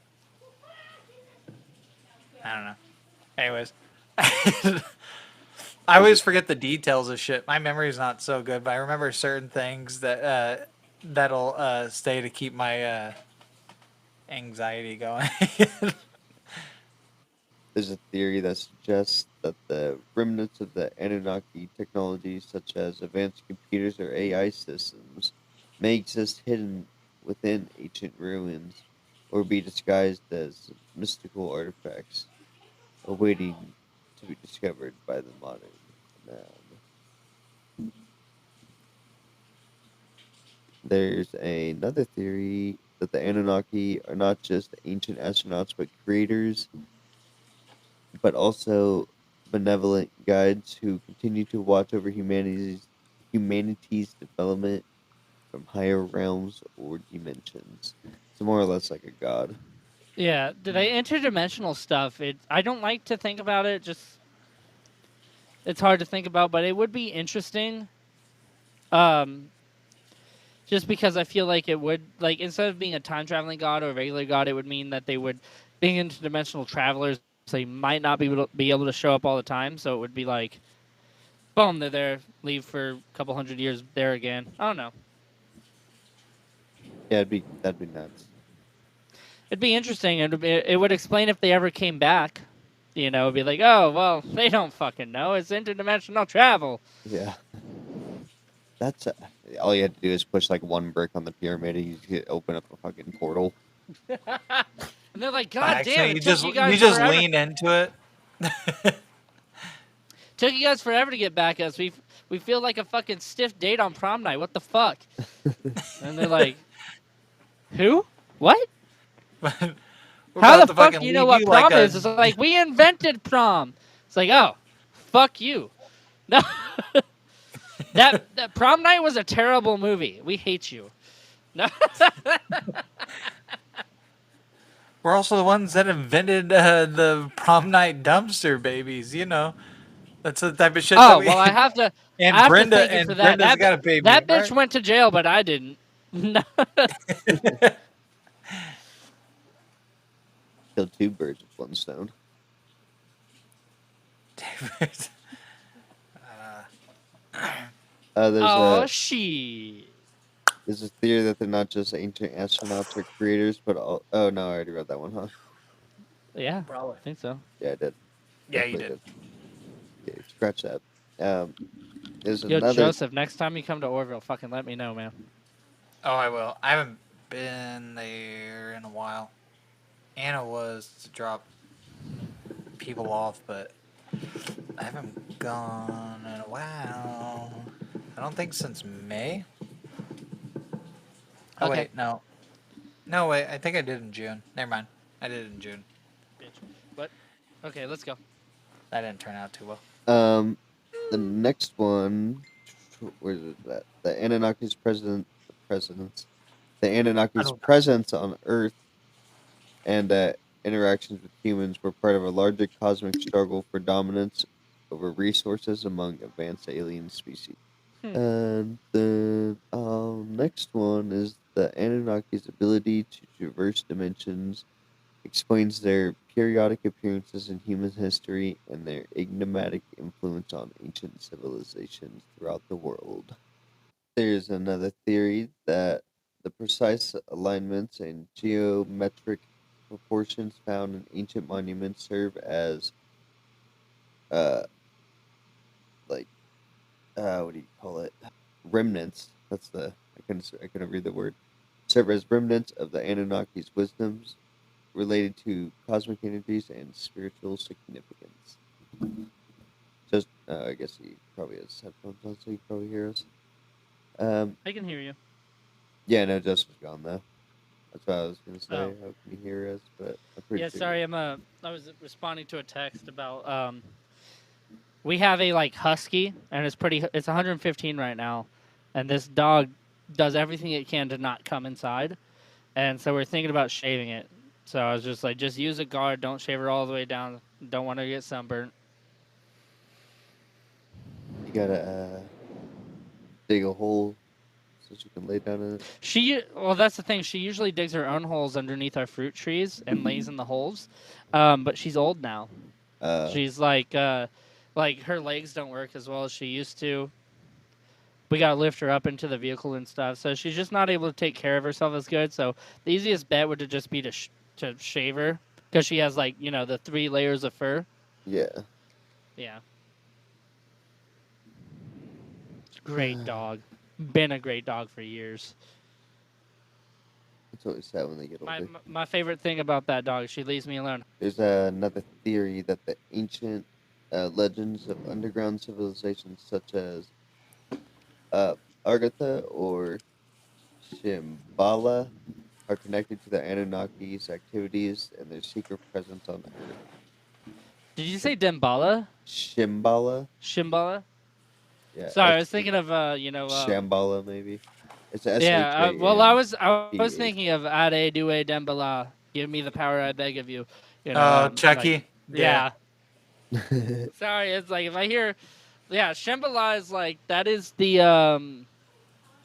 Speaker 3: I don't know. Anyways, I
Speaker 1: Is
Speaker 3: always
Speaker 1: it?
Speaker 3: forget the details of shit. My memory is not so good, but I remember certain things that'll stay to keep my anxiety going.
Speaker 1: There's a theory that suggests that the remnants of the Anunnaki technologies, such as advanced computers or AI systems, may exist hidden within ancient ruins or be disguised as mystical artifacts awaiting to be discovered by the modern man. There's another theory that the Anunnaki are not just ancient astronauts but creators, but also benevolent guides who continue to watch over humanity's development from higher realms or dimensions. So more or less like a god.
Speaker 2: Yeah, the interdimensional stuff. I don't like to think about it. Just it's hard to think about, but it would be interesting. Um, just because I feel like it would like instead of being a time traveling god or a regular god, it would mean that they would being interdimensional travelers. They might not be able to show up all the time, so it would be like, boom, they're there, leave for a couple hundred years, there again. I don't know.
Speaker 1: Yeah, that'd be nuts.
Speaker 2: It'd be interesting. It would explain if they ever came back. You know, it'd be like, oh well, they don't fucking know. It's interdimensional travel.
Speaker 1: Yeah, that's all you had to do is push like one brick on the pyramid, and you could open up a fucking portal.
Speaker 2: And they're like,
Speaker 3: By
Speaker 2: God damn,
Speaker 3: accident,
Speaker 2: it took you
Speaker 3: you
Speaker 2: guys
Speaker 3: just
Speaker 2: forever.
Speaker 3: lean into it.
Speaker 2: Took you guys forever to get back at us. We feel like a fucking stiff date on prom night. What the fuck? And they're like, who? What?
Speaker 3: We're
Speaker 2: How
Speaker 3: about
Speaker 2: the
Speaker 3: to
Speaker 2: fuck
Speaker 3: fucking
Speaker 2: do you know
Speaker 3: leave
Speaker 2: what
Speaker 3: you like
Speaker 2: prom
Speaker 3: a.
Speaker 2: is? It's like, we invented prom. It's like, oh, fuck you. No. That prom night was a terrible movie. We hate you. No.
Speaker 3: We're also the ones that invented the prom night dumpster babies. You know, that's the type of shit that
Speaker 2: Oh,
Speaker 3: we.
Speaker 2: well,
Speaker 3: And
Speaker 2: I have to thank you for that.
Speaker 3: Brenda's got a baby.
Speaker 2: That
Speaker 3: All
Speaker 2: bitch
Speaker 3: right.
Speaker 2: went to jail, but I didn't. No.
Speaker 1: Kill two birds with one stone. There's
Speaker 2: Oh,
Speaker 1: a
Speaker 2: she.
Speaker 1: there's a theory that they're not just ancient astronauts or creators, but oh no, I already read that one, huh?
Speaker 2: Yeah,
Speaker 3: Probably.
Speaker 2: I think so.
Speaker 1: Yeah, I did.
Speaker 3: Yeah, you
Speaker 1: Definitely
Speaker 3: did.
Speaker 1: did. Okay, scratch that. Um, there's
Speaker 2: Yo,
Speaker 1: another.
Speaker 2: Joseph, next time you come to Orville, fucking let me know, man.
Speaker 3: Oh, I will. I haven't been there in a while. Anna was to drop people off, but I haven't gone in a while. I don't think since May. Oh
Speaker 2: Okay.
Speaker 3: wait, no. No wait, I think I did in June. Never mind. I did it in June.
Speaker 2: Bitch. What? Okay, let's go.
Speaker 3: That didn't turn out too well.
Speaker 1: Um, the next one, where is it at? The
Speaker 3: I
Speaker 1: Anunnaki's
Speaker 3: don't.
Speaker 1: presence on Earth and interactions with humans were part of a larger cosmic struggle for dominance over resources among advanced alien species.
Speaker 2: Hmm.
Speaker 1: And the next one is the Anunnaki's ability to traverse dimensions explains their periodic appearances in human history and their enigmatic influence on ancient civilizations throughout the world. There's another theory that the precise alignments and geometric proportions found in ancient monuments serve as uh like what do you call it? Remnants. I couldn't read the word. Serve as remnants of the Anunnaki's wisdoms related to cosmic energies and spiritual significance. Just I guess he probably has headphones on, so he can probably hear us. Um,
Speaker 2: I can hear you.
Speaker 1: yeah, no, Jessica's gone though. That's what I was gonna
Speaker 2: Oh.
Speaker 1: say. How can you hear us? But I'm pretty
Speaker 2: Yeah,
Speaker 1: sure.
Speaker 2: sorry, I was responding to a text about we have a like husky and it's 115 right now, and this dog does everything it can to not come inside, and so we're thinking about shaving it. So I was just like, just use a guard, don't shave her all the way down. Don't want her to get sunburnt.
Speaker 1: You gotta dig a hole so she can lay down in it.
Speaker 2: Well, that's the thing. She usually digs her own holes underneath our fruit trees and lays in the holes. But she's old now.
Speaker 1: Uh,
Speaker 2: She's like her legs don't work as well as she used to. We gotta lift her up into the vehicle and stuff, so she's just not able to take care of herself as good. So the easiest bet would just be to shave her because she has like the 3 layers of fur.
Speaker 1: yeah.
Speaker 2: Yeah, great dog. Been a great dog for years.
Speaker 1: It's always sad when they get
Speaker 2: My
Speaker 1: older.
Speaker 2: my favorite thing about that dog, she leaves me alone.
Speaker 1: There's another theory that the ancient legends of underground civilizations such as uh, Agartha or Shambhala are connected to the Anunnaki's activities and their secret presence on Earth.
Speaker 2: Did you say Dembala?
Speaker 1: Shambhala?
Speaker 2: Shimbala?
Speaker 1: Yeah,
Speaker 2: Sorry, I was thinking of
Speaker 1: Shambhala maybe. It's S H
Speaker 2: yeah.
Speaker 1: A
Speaker 2: Well, I
Speaker 1: M
Speaker 2: was I
Speaker 1: B
Speaker 2: was
Speaker 1: A.
Speaker 2: thinking of Ade Due Dembala. Give me the power, I beg of you. Like
Speaker 3: Chucky. Yeah.
Speaker 2: yeah. Sorry, it's like if I hear, yeah, Shambhala is like that is the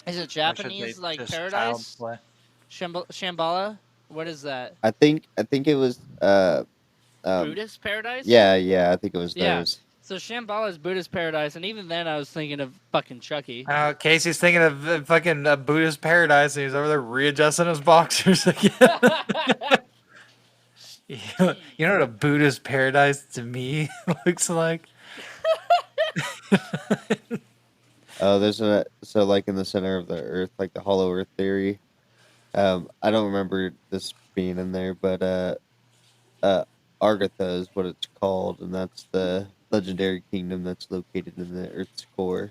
Speaker 2: is it
Speaker 3: Or should they
Speaker 2: Japanese like
Speaker 3: just child
Speaker 2: paradise?
Speaker 3: play?
Speaker 2: Shambhala? What is that?
Speaker 1: I think it was um
Speaker 2: Buddhist paradise?
Speaker 1: yeah, I think it was
Speaker 2: Yeah.
Speaker 1: those.
Speaker 2: So Shambhala is Buddhist paradise, and even then I was thinking of fucking Chucky.
Speaker 3: Casey's thinking of fucking Buddhist paradise, and he's over there readjusting his boxers again. You know what a Buddhist paradise to me looks like?
Speaker 1: Oh, there's a so like in the center of the Earth, like the Hollow Earth theory. I don't remember this being in there, but uh, Argatha is what it's called, and that's the legendary kingdom that's located in the Earth's core.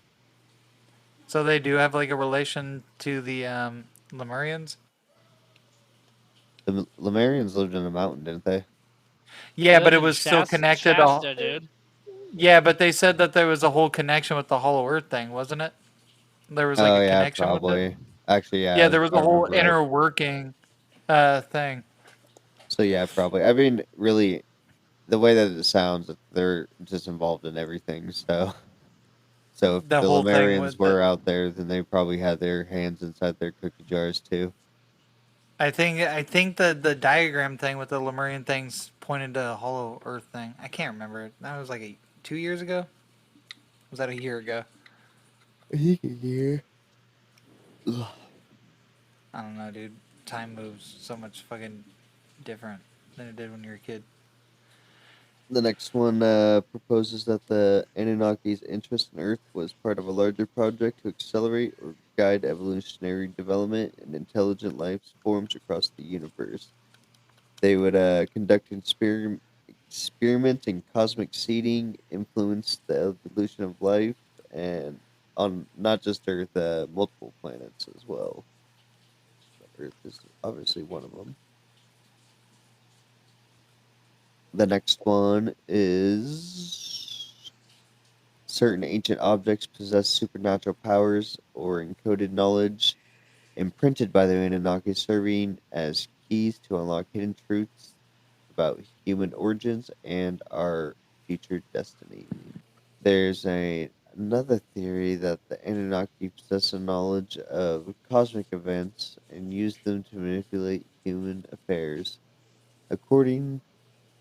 Speaker 3: So they do have like a relation to the Lemurians.
Speaker 1: The Lemurians lived in a mountain, didn't they?
Speaker 3: Yeah,
Speaker 2: They
Speaker 3: but
Speaker 2: lived
Speaker 3: it
Speaker 2: in
Speaker 3: was still connected.
Speaker 2: Shasta, dude.
Speaker 3: Yeah, but they said that there was a whole connection with the Hollow Earth thing, wasn't it? There was like
Speaker 1: Oh
Speaker 3: a
Speaker 1: yeah,
Speaker 3: connection with it.
Speaker 1: probably. Actually,
Speaker 3: Yeah,
Speaker 1: yeah,
Speaker 3: there was
Speaker 1: I
Speaker 3: a whole
Speaker 1: remember right.
Speaker 3: inner working thing.
Speaker 1: So yeah, probably. I mean, really, the way that it sounds, they're just involved in everything. So if
Speaker 3: The
Speaker 1: the
Speaker 3: whole thing
Speaker 1: Lemurians
Speaker 3: with the.
Speaker 1: were out there, then they probably had their hands inside their cookie jars too.
Speaker 3: I think the diagram thing with the Lemurian things pointed to a Hollow Earth thing. I can't remember. That was like 2 years ago. Was that a year ago?
Speaker 1: You can hear.
Speaker 3: I don't know, dude. Time moves so much fucking different than it did when you were a kid.
Speaker 1: The next one proposes that the Anunnaki's interest in Earth was part of a larger project to accelerate or guide evolutionary development and intelligent life forms across the universe. They would conduct experiments in cosmic seeding, influence the evolution of life, and on not just Earth, multiple planets as well. Earth is obviously one of them. The next one is certain ancient objects possess supernatural powers or encoded knowledge imprinted by the Anunnaki, serving as keys to unlock hidden truths about human origins and our future destiny. There's another theory that the Anunnaki possess a knowledge of cosmic events and use them to manipulate human affairs according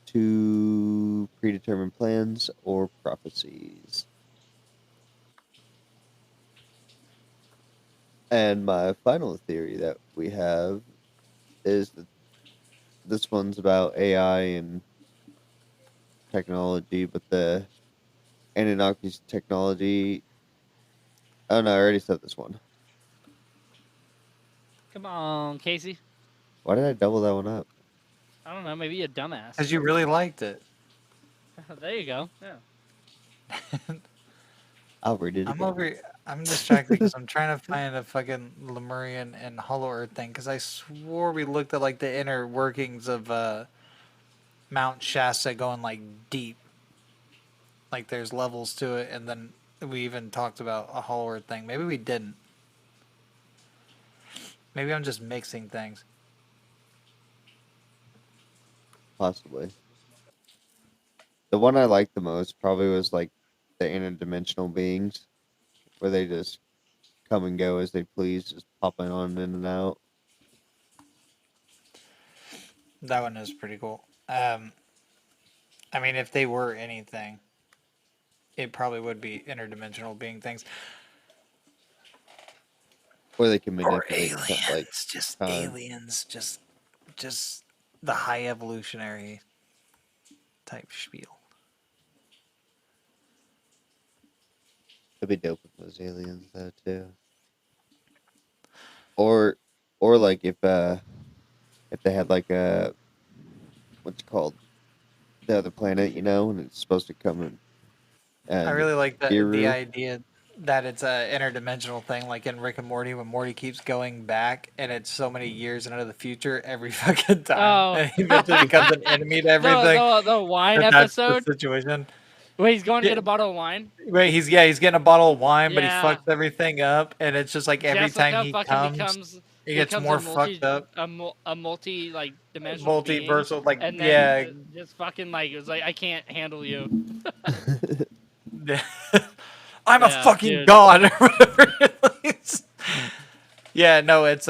Speaker 1: to predetermined plans or prophecies. And my final theory that we have is that this one's about AI and technology, but the Anunnaki's technology. Oh no, I already said this one.
Speaker 2: Come on, Casey.
Speaker 1: Why did I double that one up?
Speaker 2: I don't know. Maybe a dumbass.
Speaker 3: Because you really liked it.
Speaker 2: There you go. Yeah.
Speaker 1: I'll read it
Speaker 3: I'm
Speaker 1: again.
Speaker 3: over. I'm distracted because I'm trying to find a fucking Lemurian and Hollow Earth thing. Because I swore we looked at like the inner workings of Mount Shasta going like deep. Like there's levels to it, and then we even talked about a Hollow Earth thing. Maybe we didn't. Maybe I'm just mixing things.
Speaker 1: Possibly. The one I liked the most probably was like the interdimensional beings, where they just come and go as they please, just popping on in and out.
Speaker 3: That one is pretty cool. I mean, if they were anything, it probably would be interdimensional being things.
Speaker 1: Or they can
Speaker 3: Or
Speaker 1: manipulate like
Speaker 3: aliens, just
Speaker 1: time.
Speaker 3: aliens, just the high evolutionary type spiel.
Speaker 1: It'd be dope if it was aliens though too. Or or like if they had like a what's it called, the other planet, and it's supposed to come in
Speaker 3: I
Speaker 1: and
Speaker 3: really like the
Speaker 1: Giru.
Speaker 3: idea that it's a interdimensional thing, like in Rick and Morty, when Morty keeps going back, and it's so many years into the future every fucking time,
Speaker 2: Oh,
Speaker 3: and he eventually becomes an enemy to everything.
Speaker 2: the wine
Speaker 3: That's the
Speaker 2: episode.
Speaker 3: situation.
Speaker 2: Wait, he's going to
Speaker 3: Yeah,
Speaker 2: get a bottle of wine.
Speaker 3: wait, he's getting a bottle of wine, but he
Speaker 2: Yeah,
Speaker 3: fucks everything up, and it's just like every time
Speaker 2: Jessica
Speaker 3: he
Speaker 2: fucking
Speaker 3: comes,
Speaker 2: becomes
Speaker 3: he gets more fucked up.
Speaker 2: a multi like dimensional being,
Speaker 3: Multiversal, like,
Speaker 2: and then
Speaker 3: yeah.
Speaker 2: just fucking like it was like I can't handle you.
Speaker 3: I'm a
Speaker 2: Yeah,
Speaker 3: fucking
Speaker 2: dude.
Speaker 3: god or whatever it is. Yeah, no, it's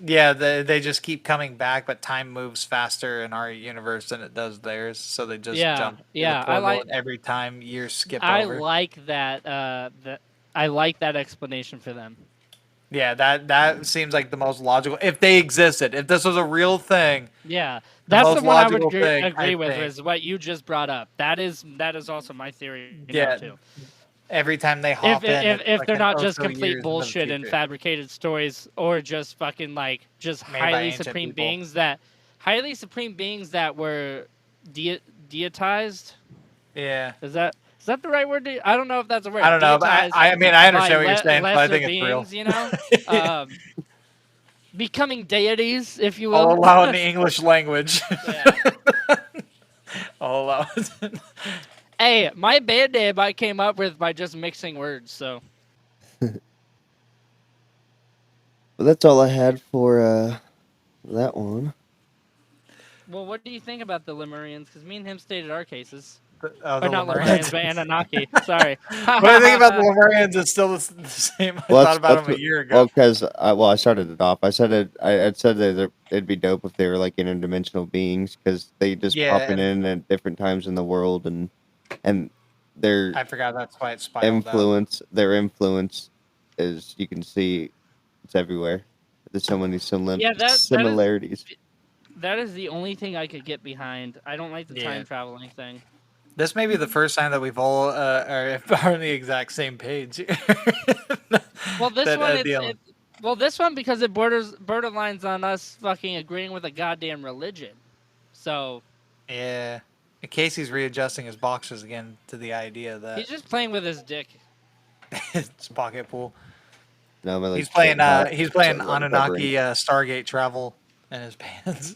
Speaker 3: yeah, they just keep coming back, but time moves faster in our universe than it does theirs, so they just
Speaker 2: Yeah,
Speaker 3: jump through the
Speaker 2: yeah.
Speaker 3: portal, and every time years skip
Speaker 2: I
Speaker 3: over.
Speaker 2: like that. I like that explanation for them.
Speaker 3: Yeah, that seems like the most logical. If they existed, if this was a real thing,
Speaker 2: Yeah,
Speaker 3: the
Speaker 2: that's the
Speaker 3: most
Speaker 2: one I would
Speaker 3: logical thing, I
Speaker 2: agree with.
Speaker 3: think.
Speaker 2: Is what you just brought up. That is also my theory now
Speaker 3: Yeah,
Speaker 2: too.
Speaker 3: every time they
Speaker 2: If
Speaker 3: hop in,
Speaker 2: if
Speaker 3: it's
Speaker 2: if they're
Speaker 3: fucking
Speaker 2: not
Speaker 3: oh
Speaker 2: just
Speaker 3: so
Speaker 2: complete
Speaker 3: years into the
Speaker 2: bullshit and
Speaker 3: future,
Speaker 2: fabricated stories, or just fucking like just
Speaker 3: made by ancient people.
Speaker 2: highly supreme beings that were deitized.
Speaker 3: Yeah.
Speaker 2: Is that the right word? I don't know if that's a
Speaker 3: I
Speaker 2: word.
Speaker 3: don't know, but
Speaker 2: Deitized
Speaker 3: I mean, I
Speaker 2: by
Speaker 3: understand what you're saying, but I
Speaker 2: lesser
Speaker 3: think it's real.
Speaker 2: beings, becoming deities, if you
Speaker 3: I'll
Speaker 2: will.
Speaker 3: allow in the English language.
Speaker 2: Yeah.
Speaker 3: I'll allow it.
Speaker 2: Hey, my band name I came up with by just mixing words. So
Speaker 1: But that's all I had for that one.
Speaker 2: well, what do you think about the Lemurians? Because me and him stated our cases.
Speaker 3: Oh,
Speaker 2: Or
Speaker 3: the
Speaker 2: not Lemurians,
Speaker 3: Lemurians.
Speaker 2: but Anunnaki. Sorry.
Speaker 3: What I think about the Lemurians is still the same. I
Speaker 1: Well,
Speaker 3: thought about them a year ago.
Speaker 1: because I started it off. I said I said that it'd be dope if they were like interdimensional beings because they just
Speaker 3: Yeah,
Speaker 1: popping
Speaker 3: and
Speaker 1: in at different times in the world and their
Speaker 3: I forgot that's why it spiraled out.
Speaker 1: their influence is, you can see, it's everywhere. There's so many
Speaker 2: Yeah,
Speaker 1: similarities.
Speaker 2: that is the only thing I could get behind. I don't like the
Speaker 3: Yeah.
Speaker 2: time traveling thing.
Speaker 3: This may be the first time that we've all are on the exact same page.
Speaker 2: Well, this
Speaker 3: That,
Speaker 2: one
Speaker 3: deal.
Speaker 2: this one because it borderlines on us fucking agreeing with a goddamn religion. So
Speaker 3: Yeah. Casey's readjusting his boxes again to the idea that
Speaker 2: he's just playing with his dick.
Speaker 3: it's pocket pool.
Speaker 1: No, my leg's
Speaker 3: He's playing
Speaker 1: getting hot,
Speaker 3: he's
Speaker 1: so
Speaker 3: playing
Speaker 1: I'm uncovering.
Speaker 3: Anunnaki Stargate travel in his pants.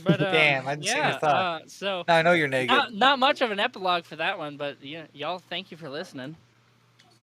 Speaker 2: But
Speaker 3: Damn, I didn't see your thought.
Speaker 2: so
Speaker 3: Now I know you're naked.
Speaker 2: not much of an epilogue for that one, but y'all thank you for listening.